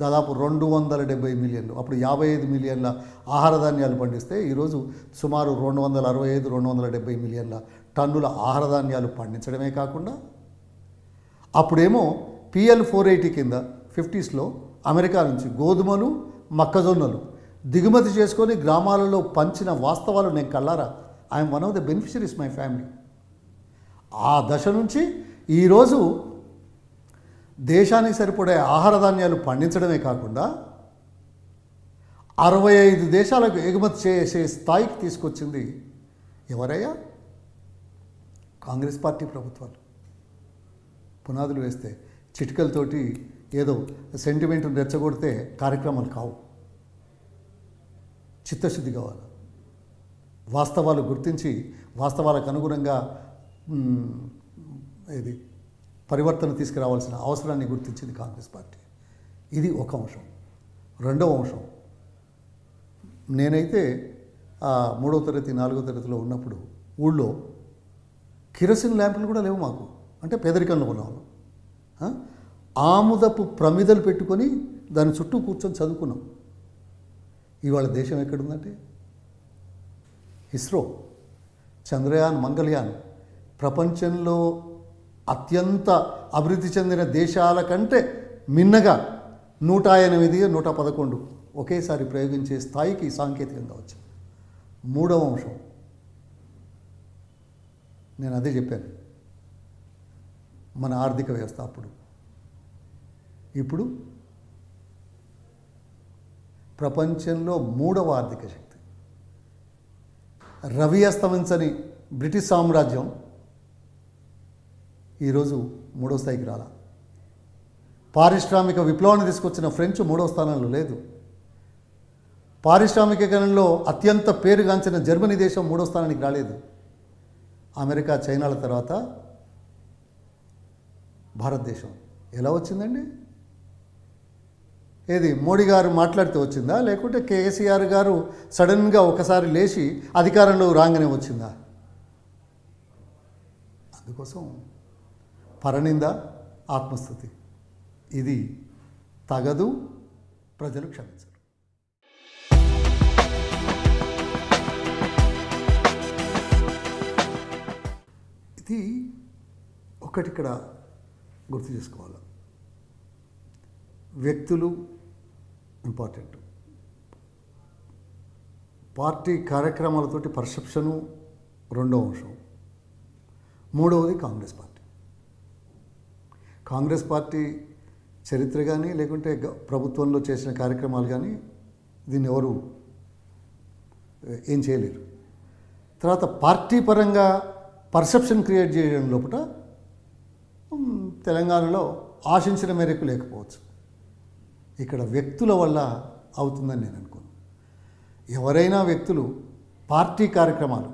దాదాపు 270 మిలియన్లు, అప్పుడు 55 మిలియన్ల ఆహార ధాన్యాలు పండిస్తే ఈరోజు సుమారు 265-270 మిలియన్ల టన్నుల ఆహార ధాన్యాలు పండించడమే కాకుండా అప్పుడేమో PL 480 కింద 50స్లో అమెరికా నుంచి గోధుమలు మొక్కజొన్నలు దిగుమతి చేసుకొని గ్రామాలలో పంచిన వాస్తవాలు నేను కళ్ళారా. I'm one of the beneficiaries my family. ఆ దశ నుంచి ఈరోజు దేశానికి సరిపడే ఆహార ధాన్యాలు పండించడమే కాకుండా 65 దేశాలకు ఎగుమతి చేసే స్థాయికి తీసుకొచ్చింది ఎవరయ్యా? కాంగ్రెస్ పార్టీ ప్రభుత్వాలు. పునాదులు వేస్తే చిటికలతోటి ఏదో సెంటిమెంట్ను రెచ్చగొడితే కార్యక్రమాలు కావు. చిత్తశుద్ధి కావాలి. వాస్తవాలు గుర్తించి వాస్తవాలకు అనుగుణంగా పరివర్తన తీసుకురావాల్సిన అవసరాన్ని గుర్తించింది కాంగ్రెస్ పార్టీ. ఇది ఒక అంశం. రెండవ అంశం, నేనైతే 3వ తరగతి 4వ తరగతిలో ఉన్నప్పుడు ఊళ్ళో కిరసిన్ ల్యాంపులు కూడా లేవు మాకు. అంటే పేదరికంలో ఉన్నవాళ్ళం. ఆముదపు ప్రమిదలు పెట్టుకొని దాని చుట్టూ కూర్చొని చదువుకున్నాం. ఇవాళ దేశం ఎక్కడుందంటే ఇస్రో, చంద్రయాన్, మంగళయాన్ ప్రపంచంలో అత్యంత అభివృద్ధి చెందిన దేశాల కంటే మిన్నగా 108, 111 ఒకేసారి ప్రయోగించే స్థాయికి సాంకేతికంగా వచ్చింది. మూడవ అంశం, నేను అదే చెప్పాను, మన ఆర్థిక వ్యవస్థ అప్పుడు ఇప్పుడు ప్రపంచంలో 3వ ఆర్థిక శక్తి. రవి అస్తమించని బ్రిటిష్ సామ్రాజ్యం ఈరోజు 3వ స్థాయికి రాలా. పారిశ్రామిక విప్లవాన్ని తీసుకొచ్చిన ఫ్రెంచ్ 3వ స్థానంలో లేదు. పారిశ్రామికీకరణలో అత్యంత పేరుగాంచిన జర్మనీ దేశం 3వ స్థానానికి రాలేదు. అమెరికా, చైనాల తర్వాత భారతదేశం ఎలా వచ్చిందండి? ఏది మోడీ గారు మాట్లాడితే వచ్చిందా, లేకుంటే కేసీఆర్ గారు సడన్గా ఒకసారి లేచి అధికారంలో రాగానే వచ్చిందా? అందుకోసం పరనింద, ఆత్మస్థుతి ఇది తగదు, ప్రజలు క్షమించరు. ఇది ఒకటి ఇక్కడ గుర్తు చేసుకోవాలి. వ్యక్తులు ఇంపార్టెంట్, పార్టీ కార్యక్రమాలతోటి పర్సెప్షను రెండవ అంశం, మూడవది కాంగ్రెస్ పార్టీ. కాంగ్రెస్ పార్టీ చరిత్ర కానీ లేకుంటే ప్రభుత్వంలో చేసిన కార్యక్రమాలు కానీ దీన్ని ఎవరు ఏం చేయలేరు. తర్వాత పార్టీ పరంగా పర్సెప్షన్ క్రియేట్ చేయడం లోపల తెలంగాణలో ఆశించిన మేరకు లేకపోవచ్చు. ఇక్కడ వ్యక్తుల వల్ల అవుతుందని నేను అనుకోను. ఎవరైనా వ్యక్తులు పార్టీ కార్యక్రమాలు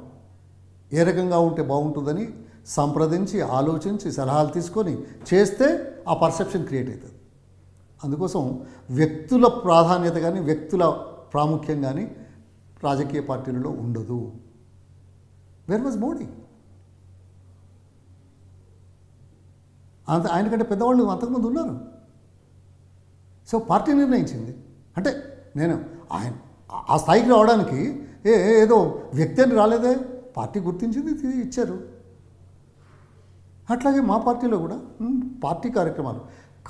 ఏ రకంగా ఉంటే బాగుంటుందని సంప్రదించి ఆలోచించి సలహాలు తీసుకొని చేస్తే ఆ పర్సెప్షన్ క్రియేట్ అవుతుంది. అందుకోసం వ్యక్తుల ప్రాధాన్యత కానీ వ్యక్తుల ప్రాముఖ్యం కానీ రాజకీయ పార్టీలలో ఉండదు. Where was Modi? ఆయనకంటే పెద్దవాళ్ళు అంతకుముందు ఉన్నారు. సో పార్టీ నిర్ణయించింది. అంటే నేను ఆయన ఆ స్థాయికి రావడానికి ఏదో వ్యక్తి అని రాలేదే, పార్టీ గుర్తించింది, ఇచ్చారు. అట్లాగే మా పార్టీలో కూడా పార్టీ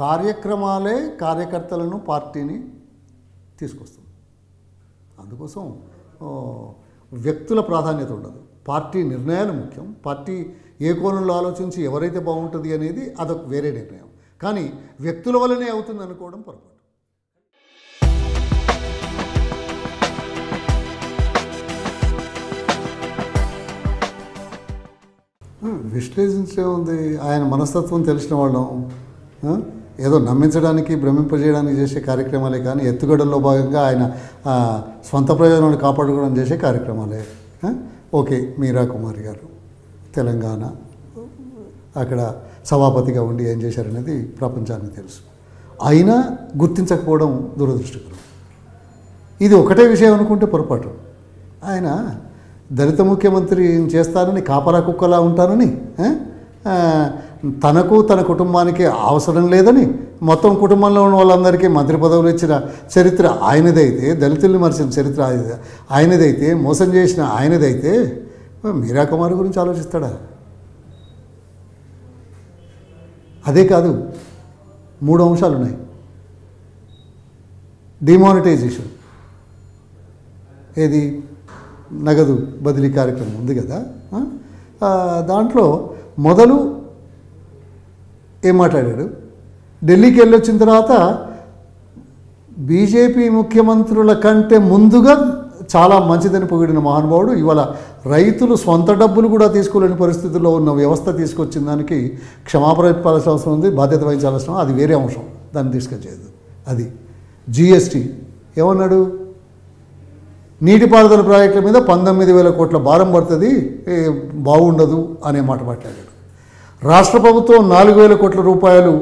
కార్యక్రమాలే కార్యకర్తలను పార్టీని తీసుకొస్తుంది. అందుకోసం వ్యక్తుల ప్రాధాన్యత ఉండదు. పార్టీ నిర్ణయాలు ముఖ్యం. పార్టీ ఏ కోణంలో ఆలోచించి ఎవరైతే బాగుంటుంది అనేది అదొక వేరే నిర్ణయం. కానీ వ్యక్తుల వల్లనే అవుతుంది అనుకోవడం పొరపాటు. విశ్లేషించే ఉంది. ఆయన మనస్తత్వం తెలిసిన వాళ్ళం. ఏదో నమ్మించడానికి భ్రమింపజేయడానికి చేసే కార్యక్రమాలే కానీ ఎత్తుగడల్లో భాగంగా ఆయన స్వంత ప్రయోజనాన్ని కాపాడుకోవడం చేసే కార్యక్రమాలే. ఓకే, మీరా కుమారి గారు తెలంగాణ అక్కడ సభాపతిగా ఉండి ఏం చేశారనేది ప్రపంచానికి తెలుసు. అయినా గుర్తించకపోవడం దురదృష్టకరం. ఇది ఒకటే విషయం అనుకుంటే పొరపాటు. ఆయన దళిత ముఖ్యమంత్రి చేస్తానని, కాపలా కుక్కలా ఉంటానని, తనకు తన కుటుంబానికి అవసరం లేదని, మొత్తం కుటుంబంలో ఉన్న వాళ్ళందరికీ మంత్రి పదవులు ఇచ్చిన చరిత్ర ఆయనదైతే, దళితుల్ని మరిచిన చరిత్ర ఆయనదైతే, మోసం చేసిన ఆయనదైతే మీరా కుమారి గురించి ఆలోచిస్తాడా? అదే కాదు, 3 అంశాలు ఉన్నాయి. డిమానిటైజేషన్, ఏది నగదు బదిలీ కార్యక్రమం ఉంది కదా, దాంట్లో మొదలు ఏం మాట్లాడాడు? ఢిల్లీకి వెళ్ళొచ్చిన తర్వాత బీజేపీ ముఖ్యమంత్రుల కంటే ముందుగా చాలా మంచిదని పొగిడిన మహానుభావుడు ఇవాళ రైతులు సొంత డబ్బులు కూడా తీసుకోలేని పరిస్థితుల్లో ఉన్న వ్యవస్థ తీసుకొచ్చిన దానికి క్షమాపణ చెప్పాల్సిన అవసరం ఉంది, బాధ్యత వహించాల్సిన అవసరం. అది వేరే అంశం, దాన్ని తీసుకొచ్చేది. అది జిఎస్టీ ఏమన్నాడు? నీటిపారుదల ప్రాజెక్టుల మీద 19,000 కోట్ల భారం పడుతుంది, బాగుండదు అనే మాట మాట్లాడాడు. రాష్ట్ర ప్రభుత్వం 4,000 కోట్ల రూపాయలు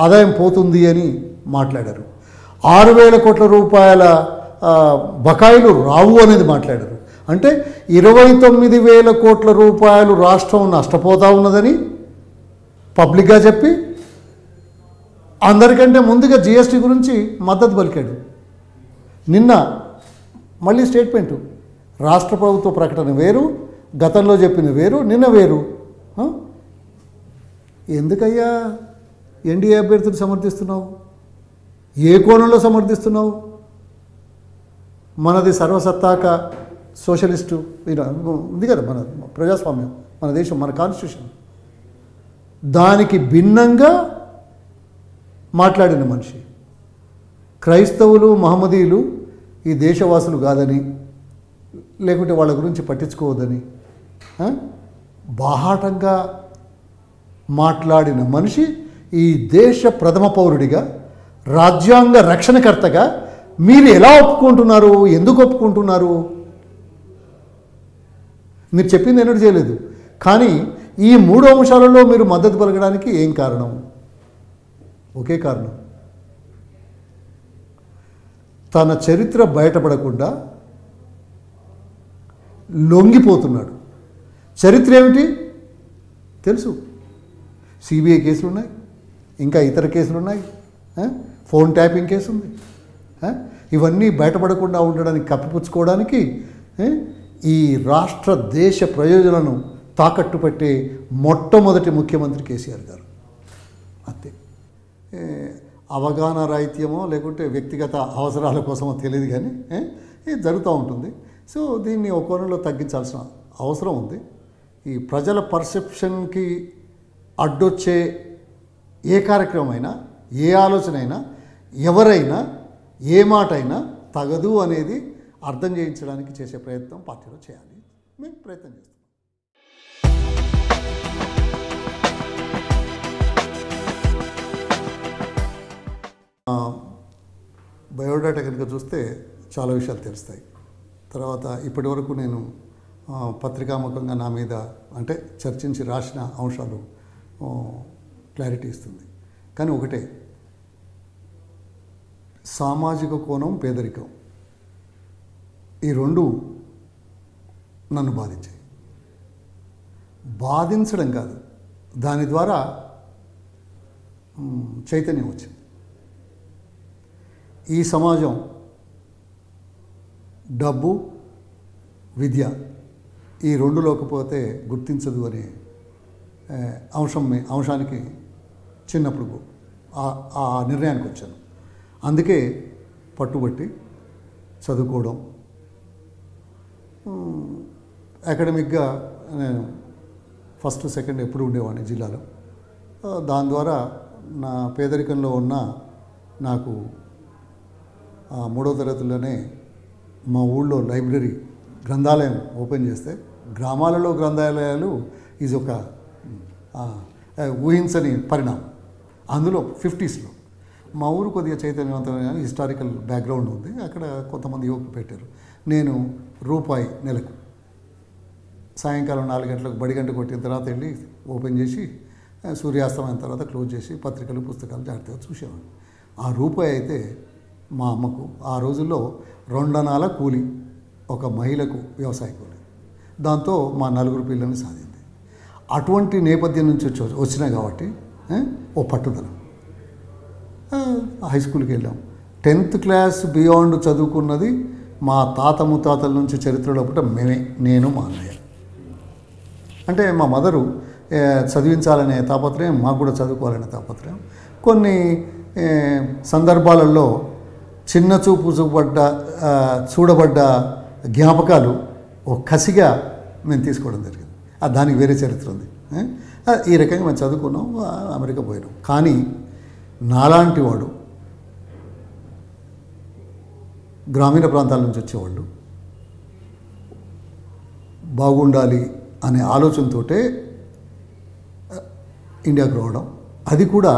ఆదాయం పోతుంది అని మాట్లాడారు. 6,000 కోట్ల రూపాయల బకాయిలు రావు అనేది మాట్లాడారు. అంటే 29,000 కోట్ల రూపాయలు రాష్ట్రం నష్టపోతూ ఉన్నదని పబ్లిక్గా చెప్పి అందరికంటే ముందుగా జిఎస్టీ గురించి మద్దతు పలికాడు. నిన్న మళ్ళీ స్టేట్మెంటు, రాష్ట్ర ప్రభుత్వ ప్రకటన వేరు, గతంలో చెప్పిన వేరు, నిన్న వేరు. ఎందుకయ్యా ఎన్డీఏ అభ్యర్థిని సమర్థిస్తున్నావు? ఏ కోణంలో సమర్థిస్తున్నావు? మనది సర్వసత్తాక సోషలిస్టు ఉంది కదా, మన ప్రజాస్వామ్యం, మన దేశం, మన కాన్స్టిట్యూషన్. దానికి భిన్నంగా మాట్లాడిన మనిషి. క్రైస్తవులు, మహమ్మదీయులు ఈ దేశవాసులు కాదని, లేకుంటే వాళ్ళ గురించి పట్టించుకోవద్దని బాహాటంగా మాట్లాడిన మనిషి ఈ దేశ ప్రథమ పౌరుడిగా, రాజ్యాంగ రక్షణకర్తగా మీరు ఎలా ఒప్పుకుంటున్నారు? ఎందుకు ఒప్పుకుంటున్నారు? మీరు చెప్పింది ఎన్నడూ చేయలేదు. కానీ ఈ 3 అంశాలలో మీరు మద్దతు పలకడానికి ఏం కారణం? ఒకే కారణం, తన చరిత్ర బయటపడకుండా లొంగిపోతున్నాడు. చరిత్ర ఏమిటి తెలుసు. సిబిఐ కేసులు ఉన్నాయి, ఇంకా ఇతర కేసులు ఉన్నాయి, ఫోన్ ట్యాపింగ్ కేసు ఉంది. ఇవన్నీ బయటపడకుండా ఉండడానికి, కప్పిపుచ్చుకోవడానికి ఈ రాష్ట్ర దేశ ప్రయోజనాలను తాకట్టు పెట్టే మొట్టమొదటి ముఖ్యమంత్రి కేసీఆర్ గారు. అంతే. అవగాహన రాహిత్యమో లేకుంటే వ్యక్తిగత అవసరాల కోసమో తెలియదు, కానీ ఇది జరుగుతూ ఉంటుంది. సో దీన్ని ఒక కోణంలో తగ్గించాల్సిన అవసరం ఉంది. ఈ ప్రజల పర్సెప్షన్కి అడ్డొచ్చే ఏ కార్యక్రమం అయినా, ఏ ఆలోచన అయినా, ఎవరైనా, ఏ మాట అయినా తగదు అనేది అర్థం చేయించడానికి చేసే ప్రయత్నం పార్టీలో చేయాలి. మేము ప్రయత్నం చేస్తాం. బయోడేటా కనుక చూస్తే చాలా విషయాలు తెలుస్తాయి. తర్వాత ఇప్పటి వరకు నేను పత్రికాముఖంగా నా మీద అంటే చర్చించి రాసిన అంశాలు క్లారిటీ ఇస్తుంది. కానీ ఒకటే, సామాజిక కోణం, పేదరికం, ఈ రెండు నన్ను బాధించాయి. బాధించడం కాదు, దాని ద్వారా చైతన్యం వచ్చింది. ఈ సమాజం డబ్బు, విద్య ఈ రెండు లేకపోతే గుర్తించదు అనే అంశానికి చిన్నప్పుడు ఆ నిర్ణయానికి వచ్చాను. అందుకే పట్టుబట్టి చదువుకోవడం, అకాడమిక్గా నేను ఫస్ట్ సెకండ్ ఎప్పుడు ఉండేవాడిని జిల్లాలో. దాని ద్వారా నా పేదరికంలో ఉన్న నాకు 3వ తరగతిలోనే మా ఊళ్ళో లైబ్రరీ గ్రంథాలయం ఓపెన్ చేస్తే, గ్రామాలలో గ్రంథాలయాలు ఇది ఒక ఊహించని పరిణామం. అందులో 50స్లో మా ఊరు కొద్దిగా చైతన్యవంతమైన హిస్టారికల్ బ్యాక్గ్రౌండ్ ఉంది. అక్కడ కొంతమంది యువకులు పెట్టారు. నేను రూపాయి నెలకు సాయంకాలం 4 గంటలకు బడి గంట కొట్టిన తర్వాత వెళ్ళి ఓపెన్ చేసి సూర్యాస్తమైన తర్వాత క్లోజ్ చేసి పత్రికలు, పుస్తకాలు జాగ్రత్తగా చూసేవాడిని. ఆ రూపాయి అయితే మా అమ్మకు ఆ రోజుల్లో 2 అణాల కూలి, ఒక మహిళకు వ్యవసాయ కూలి. దాంతో మా 4 పిల్లల్ని సాధింది. అటువంటి నేపథ్యం నుంచి వచ్చినాయి కాబట్టి ఓ పట్టుదల. హై స్కూల్కి వెళ్ళాం. 10th క్లాస్ బియాండ్ చదువుకున్నది మా తాత ముత్తాతల నుంచి చరిత్రలో పుట్ట మేమే, నేను మా అన్నయ్య. అంటే మా మదరు చదివించాలనే తాపత్రయం, మాకు కూడా చదువుకోవాలనే తాపత్రయం. కొన్ని సందర్భాలలో చిన్న చూడబడ్డ జ్ఞాపకాలు ఒక కసిగా మేము తీసుకోవడం జరిగింది. దానికి వేరే చరిత్ర ఉంది. ఈ రకంగా మేము చదువుకున్నాం, అమెరికా పోయినాం. కానీ నాలాంటి వాడు, గ్రామీణ ప్రాంతాల నుంచి వచ్చేవాళ్ళు బాగుండాలి అనే ఆలోచనతోటే ఇండియాకు రావడం, అది కూడా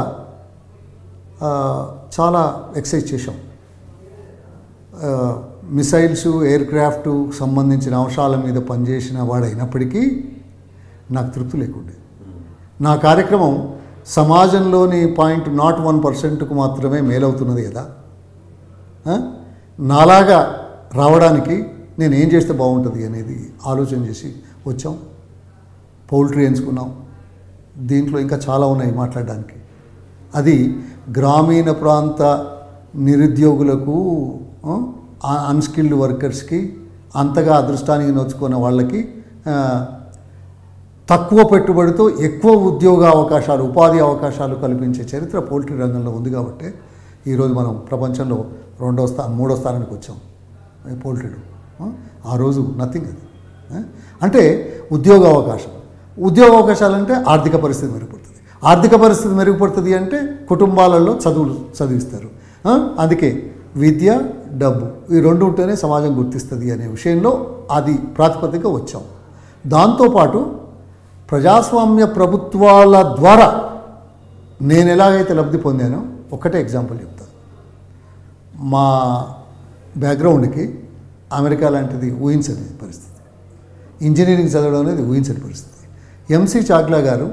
చాలా ఎక్సైజ్ చేశాం. మిసైల్స్, ఎయిర్ క్రాఫ్ట్ సంబంధించిన అంశాల మీద పనిచేసిన వాడైనప్పటికీ నాకు తృప్తి లేకుండే. నా కార్యక్రమం సమాజంలోని 0.01%కు మాత్రమే మేలవుతున్నది కదా. నాలాగా రావడానికి నేను ఏం చేస్తే బాగుంటుంది అనేది ఆలోచన చేసి వచ్చాం. పౌల్ట్రీ ఎంచుకున్నాం. దీంట్లో ఇంకా చాలా ఉన్నాయి మాట్లాడడానికి. అది గ్రామీణ ప్రాంత నిరుద్యోగులకు, అన్స్కిల్డ్ వర్కర్స్కి, అంతగా అదృష్టానికి నోచుకున్న వాళ్ళకి తక్కువ పెట్టుబడితో ఎక్కువ ఉద్యోగ అవకాశాలు, ఉపాధి అవకాశాలు కల్పించే చరిత్ర పౌల్ట్రీ రంగంలో ఉంది. కాబట్టి ఈరోజు మనం ప్రపంచంలో 3వ స్థానానికి వచ్చాం పౌల్ట్రీలో. ఆ రోజు నథింగ్ అది. అంటే ఉద్యోగ అవకాశాలు అంటే ఆర్థిక పరిస్థితి మెరుగుపడుతుంది. ఆర్థిక పరిస్థితి మెరుగుపడుతుంది అంటే కుటుంబాలలో చదివిస్తారు. అందుకే విద్య, డబ్బు ఈ రెండు ఉంటేనే సమాజం గుర్తిస్తుంది అనే విషయంలో అది ప్రాతిపదికగా వచ్చాం. దాంతోపాటు ప్రజాస్వామ్య ప్రభుత్వాల ద్వారా నేను ఎలాగైతే లబ్ధి పొందానో ఒకటే ఎగ్జాంపుల్ చెప్తాను. మా బ్యాక్గ్రౌండ్కి అమెరికా లాంటిది ఊహించని పరిస్థితి, ఇంజనీరింగ్ చదవడం అనేది ఊహించని పరిస్థితి. ఎంసీ చాగ్లా గారు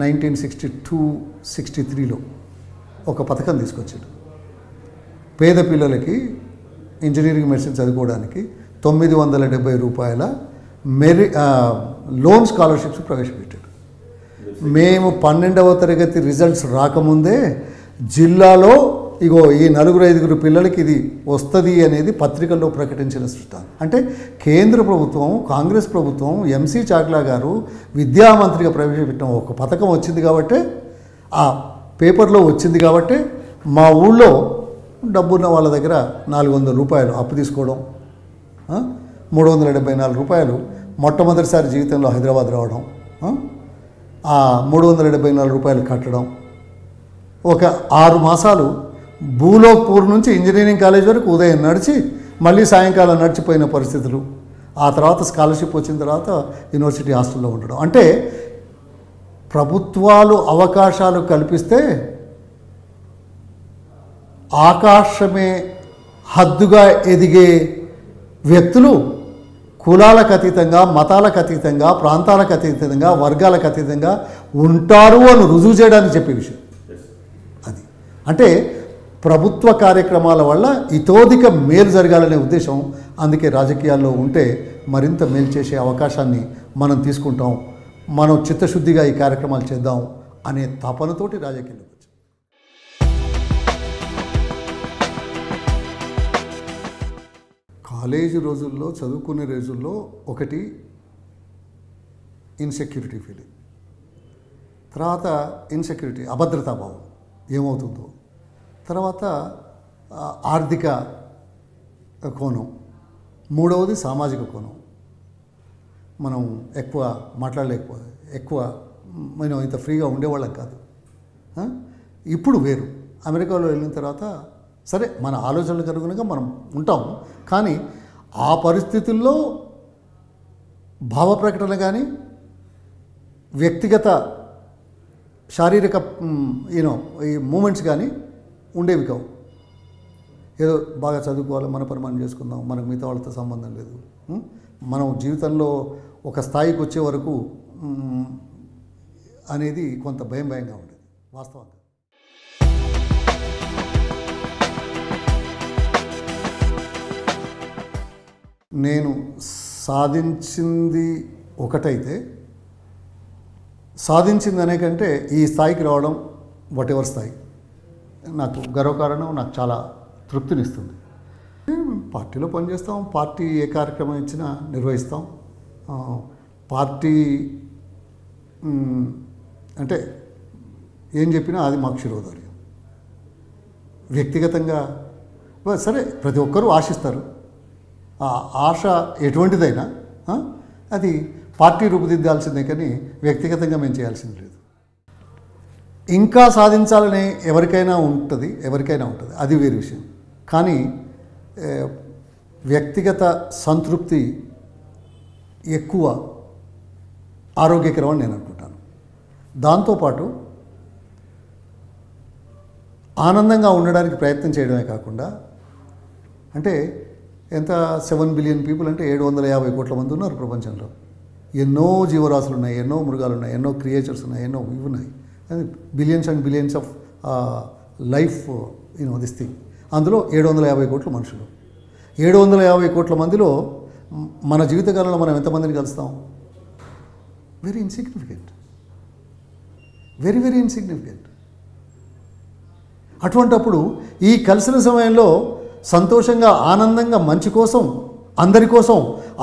1962-63లో ఒక పథకం తీసుకొచ్చాడు. పేద పిల్లలకి ఇంజనీరింగ్ మెడిసిన్ చదువుకోవడానికి 970 రూపాయల లోన్ స్కాలర్షిప్స్ ప్రవేశపెట్టాడు. మేము 12వ తరగతి రిజల్ట్స్ రాకముందే జిల్లాలో ఇగో ఈ 4-5 పిల్లలకి ఇది వస్తుంది అనేది పత్రికల్లో ప్రకటించిన సృష్ట. అంటే కేంద్ర ప్రభుత్వం, కాంగ్రెస్ ప్రభుత్వం, ఎంసీ చాగ్లా గారు విద్యామంత్రిగా ప్రవేశపెట్టిన ఒక పథకం వచ్చింది కాబట్టి, ఆ పేపర్లో వచ్చింది కాబట్టి మా ఊళ్ళో డబ్బున్న వాళ్ళ దగ్గర 400 రూపాయలు అప్పు తీసుకోవడం, 374 రూపాయలు మొట్టమొదటిసారి జీవితంలో హైదరాబాద్ రావడం, ఆ 374 రూపాయలు కట్టడం, ఒక 6 మాసాలు భూలోక్పూర్ నుంచి ఇంజనీరింగ్ కాలేజ్ వరకు ఉదయం నడిచి మళ్ళీ సాయంకాలం నడిచిపోయిన పరిస్థితులు. ఆ తర్వాత స్కాలర్షిప్ వచ్చిన తర్వాత యూనివర్సిటీ హాస్టల్లో ఉండడం. అంటే ప్రభుత్వాలు అవకాశాలు కల్పిస్తే ఆకాశమే హద్దుగా ఎదిగే వ్యక్తులు కులాలకు అతీతంగా, మతాలకు అతీతంగా, ప్రాంతాలకు అతీతంగా, వర్గాలకు అతీతంగా ఉంటారు అని రుజువు చేయడానికి చెప్పే విషయం అది. అంటే ప్రభుత్వ కార్యక్రమాల వల్ల ఇతోధిక మేలు జరగాలనే ఉద్దేశం. అందుకే రాజకీయాల్లో ఉంటే మరింత మేలు చేసే అవకాశాన్ని మనం తీసుకుంటాం, మనం చిత్తశుద్ధిగా ఈ కార్యక్రమాలు చేద్దాం అనే తపనతోటి రాజకీయాల్లోకి వచ్చాం. కాలేజీ రోజుల్లో, చదువుకునే రోజుల్లో ఒకటి ఇన్సెక్యూరిటీ ఫీలింగ్, తర్వాత ఇన్సెక్యూరిటీ అభద్రతాభావం ఏమవుతుందో, తర్వాత ఆర్థిక కోణం, మూడవది సామాజిక కోణం. మనం ఎక్కువ మాట్లాడలేకపోతే, ఎక్కువ మనం ఇంత ఫ్రీగా ఉండేవాళ్ళం కాదు. ఇప్పుడు వేరు. అమెరికాలో వెళ్ళిన తర్వాత సరే మన ఆలోచనలకు అనుగుణంగా మనం ఉంటాం, కానీ ఆ పరిస్థితుల్లో భావ ప్రకటన కానీ వ్యక్తిగత శారీరక ఈ మూమెంట్స్ కానీ ఉండేవి కావు. ఏదో బాగా చదువుకోవాలి, మన పని మనం చేసుకుందాం, మనకు మిగతా వాళ్ళతో సంబంధం లేదు. మనం జీవితంలో ఒక స్థాయికి వచ్చే వరకు అనేది కొంత భయంగా ఉండేది వాస్తవంగా. నేను సాధించింది ఒకటైతే, సాధించింది అనే కంటే ఈ స్థాయికి రావడం వాటెవర్ స్థాయి నాకు గర్వకారణం, నాకు చాలా తృప్తినిస్తుంది. పార్టీలో పనిచేస్తాం, పార్టీ ఏ కార్యక్రమం ఇచ్చినా నిర్వహిస్తాం. పార్టీ అంటే ఏం చెప్పినా అది మాకు శిరోధార్యం. వ్యక్తిగతంగా సరే ప్రతి ఒక్కరూ ఆశిస్తారు. ఆ ఆశ ఎటువంటిదైనా అది పార్టీ రూపుదిద్దాల్సిందే, కానీ వ్యక్తిగతంగా మేము చేయాల్సింది లేదు. ఇంకా సాధించాలని ఎవరికైనా ఉంటుంది, అది వేరే విషయం. కానీ వ్యక్తిగత సంతృప్తి ఎక్కువ ఆరోగ్యకరం అని నేను అనుకుంటాను. దాంతోపాటు ఆనందంగా ఉండడానికి ప్రయత్నం చేయడమే కాకుండా, అంటే ఎంత 7 బిలియన్ పీపుల్ అంటే 750 కోట్ల మంది ఉన్నారు ప్రపంచంలో. ఎన్నో జీవరాశులు ఉన్నాయి, ఎన్నో మృగాలు ఉన్నాయి, ఎన్నో క్రియేచర్స్ ఉన్నాయి, ఎన్నో ఇవి ఉన్నాయి. Billions and billions of life this thing. అందులో 750 కోట్ల మనుషులు. 750 కోట్ల మందిలో మన జీవితకాలంలో మనం ఎంతమందిని కలుస్తాం? Very insignificant, very insignificant. అటువంటప్పుడు ఈ కలిసిన సమయంలో సంతోషంగా, ఆనందంగా, మంచి కోసం, అందరి కోసం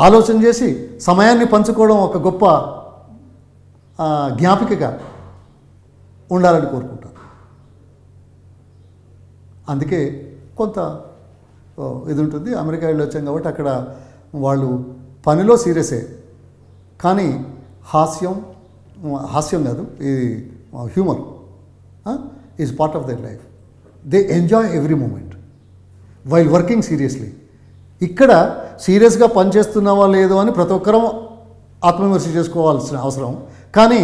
ఆలోచన చేసి సమయాన్ని పంచుకోవడం ఒక గొప్ప జ్ఞాపికగా ఉండాలని కోరుకుంటాను. అందుకే కొంత ఇది ఉంటుంది. అమెరికా వెళ్ళి వచ్చాం కాబట్టి అక్కడ వాళ్ళు పనిలో సీరియసే, కానీ హాస్యం కాదు, ఇది humour is part of their life. They enjoy every moment while working seriously. ఇక్కడ సీరియస్గా పనిచేస్తున్నావా లేదో అని ప్రతి ఒక్కరూ ఆత్మవిమర్శ చేసుకోవాల్సిన అవసరం. కానీ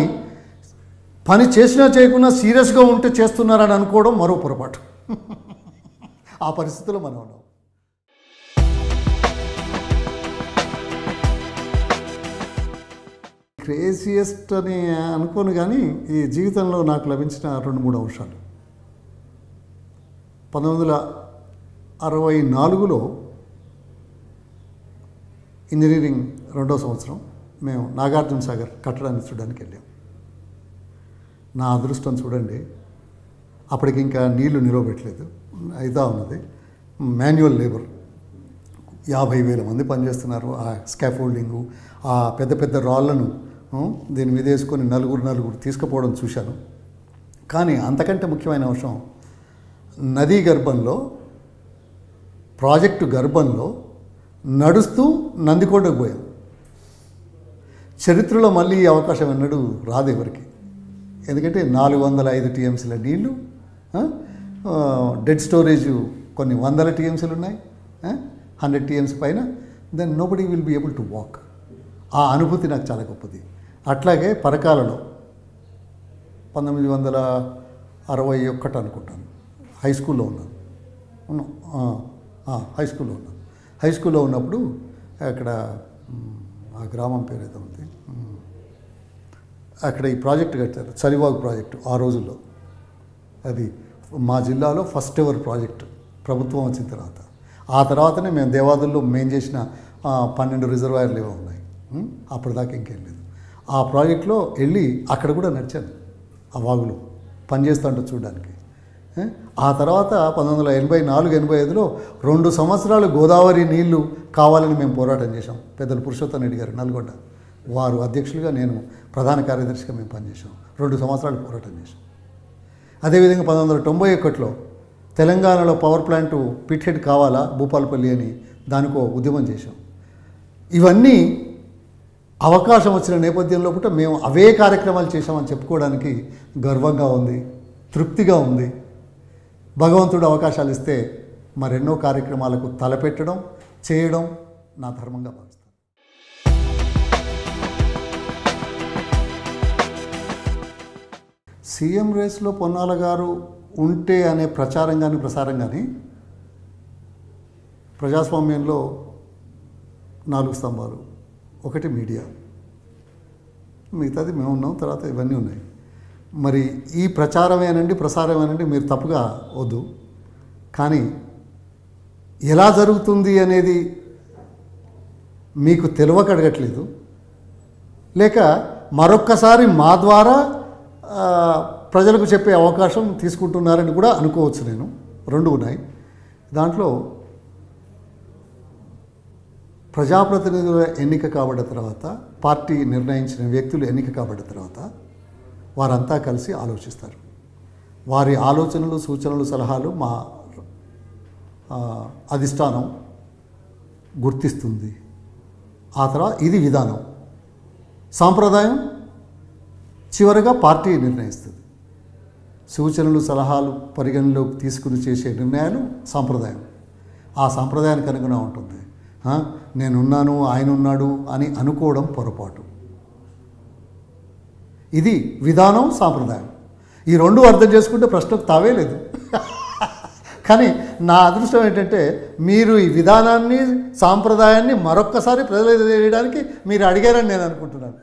పని చేసినా చేయకున్నా సీరియస్గా ఉంటే చేస్తున్నారని అనుకోవడం మరో పొరపాటు. ఆ పరిస్థితిలో మనం ఉన్నాం. క్రేజియస్ట్ అని అనుకోను, కానీ ఈ జీవితంలో నాకు లభించిన 2-3 అంశాలు. 1964లో ఇంజనీరింగ్ 2వ సంవత్సరం మేము నాగార్జున సాగర్ కట్టడాన్ని చూడడానికి వెళ్ళాం. నా అదృష్టం చూడండి, అప్పటికి ఇంకా నీళ్లు నిలవబెట్టలేదు, అయితా ఉన్నది. మాన్యువల్ లేబర్ 50,000 మంది పనిచేస్తున్నారు. ఆ స్కాఫోల్డింగు, ఆ పెద్ద రాళ్లను దీని మీద వేసుకొని నలుగురు తీసుకుపోవడం చూశాను. కానీ అంతకంటే ముఖ్యమైన అంశం, నదీ గర్భంలో, ప్రాజెక్టు గర్భంలో నడుస్తూ నందికొండకు పోయాం. చరిత్రలో మళ్ళీ ఈ అవకాశం ఎన్నడూ రాదు ఎవరికి. ఎందుకంటే 405 టీఎంసీల నీళ్లు, డెడ్ స్టోరేజ్ కొన్ని వందల టీఎంసీలు ఉన్నాయి, 100 టీఎంసీ పైన. Then nobody will be able to walk. ఆ అనుభూతి నాకు చాలా గొప్పది. అట్లాగే పరకాలలో 1961 అనుకుంటాను, హై స్కూల్లో ఉన్నాను. ఉన్నాం. హై స్కూల్లో ఉన్నాం. హై స్కూల్లో ఉన్నప్పుడు అక్కడ ఆ గ్రామం పేరు ఏదో ఉంది, అక్కడ ఈ ప్రాజెక్ట్ కట్టారు, చలివాగు ప్రాజెక్టు. ఆ రోజుల్లో అది మా జిల్లాలో ఫస్ట్ ఎవర్ ప్రాజెక్టు ప్రభుత్వం వచ్చిన తర్వాత. ఆ తర్వాతనే మేము దేవాదుల్లో మేము చేసిన 12 రిజర్వాయర్లు ఏవో ఉన్నాయి. అప్పటిదాకా ఇంకేం లేదు. ఆ ప్రాజెక్టులో వెళ్ళి అక్కడ కూడా నడిచాను, ఆ వాగులో పనిచేస్తుంటే చూడడానికి. ఆ తర్వాత 1984-85లో 2 సంవత్సరాలు గోదావరి నీళ్లు కావాలని మేము పోరాటం చేశాం. పెద్దలు పురుషోత్తం రెడ్డి గారు నల్గొండ వారు అధ్యక్షులుగా, నేను ప్రధాన కార్యదర్శిగా మేము పనిచేసాం. 2 సంవత్సరాలు పోరాటం చేశాం. అదేవిధంగా 1991లో తెలంగాణలో పవర్ ప్లాంటు పిట్ హెడ్ కావాలా భూపాలపల్లి అని దానికో ఉద్యమం చేశాం. ఇవన్నీ అవకాశం వచ్చిన నేపథ్యంలో కూడా మేము అవే కార్యక్రమాలు చేశామని చెప్పుకోవడానికి గర్వంగా ఉంది, తృప్తిగా ఉంది. భగవంతుడు అవకాశాలు ఇస్తే మరెన్నో కార్యక్రమాలకు తలపెట్టడం, చేయడం నా ధర్మంగా భావిస్తాను. సీఎం రేస్లో పొన్నాల గారు ఉంటే అనే ప్రచారం కానీ ప్రసారం కానీ ప్రజాస్వామ్యంలో 4 స్తంభాలు. ఒకటి మీడియా, మిగతాది మేము ఉన్నాం, తర్వాత ఇవన్నీ ఉన్నాయి. మరి ఈ ప్రచారమేనండి ప్రసారమేనండి మీరు తప్పుగా వద్దు, కానీ ఎలా జరుగుతుంది అనేది మీకు తెలియక అడగట్లేదు, లేక మరొక్కసారి మా ద్వారా ప్రజలకు చెప్పే అవకాశం తీసుకుంటున్నారని కూడా అనుకోవచ్చు. నేను 2 ఉన్నాయి. దాంట్లో ప్రజాప్రతినిధుల ఎన్నిక కాబడిన తర్వాత, పార్టీ నిర్ణయించిన వ్యక్తులు ఎన్నిక కాబడిన తర్వాత వారంతా కలిసి ఆలోచిస్తారు. వారి ఆలోచనలు, సూచనలు, సలహాలు మా అధిష్టానం గుర్తిస్తుంది. ఆ తర్వాత ఇది విధానం. సాంప్రదాయం చివరగా పార్టీ నిర్ణయిస్తుంది. సూచనలు, సలహాలు పరిగణలోకి తీసుకుని చేసే నిర్ణయాలు సాంప్రదాయం. ఆ సాంప్రదాయానికి అనుగుణంగా ఉంటుంది. నేనున్నాను, ఆయన ఉన్నాడు అని అనుకోవడం పొరపాటు. ఇది విధానం, సాంప్రదాయం. ఈ 2 అర్థం చేసుకుంటే ప్రశ్నకు తావే లేదు. కానీ నా అదృష్టం ఏంటంటే మీరు ఈ విధానాన్ని, సాంప్రదాయాన్ని మరొక్కసారి ప్రజలు చేయడానికి మీరు అడిగారని నేను అనుకుంటున్నాను.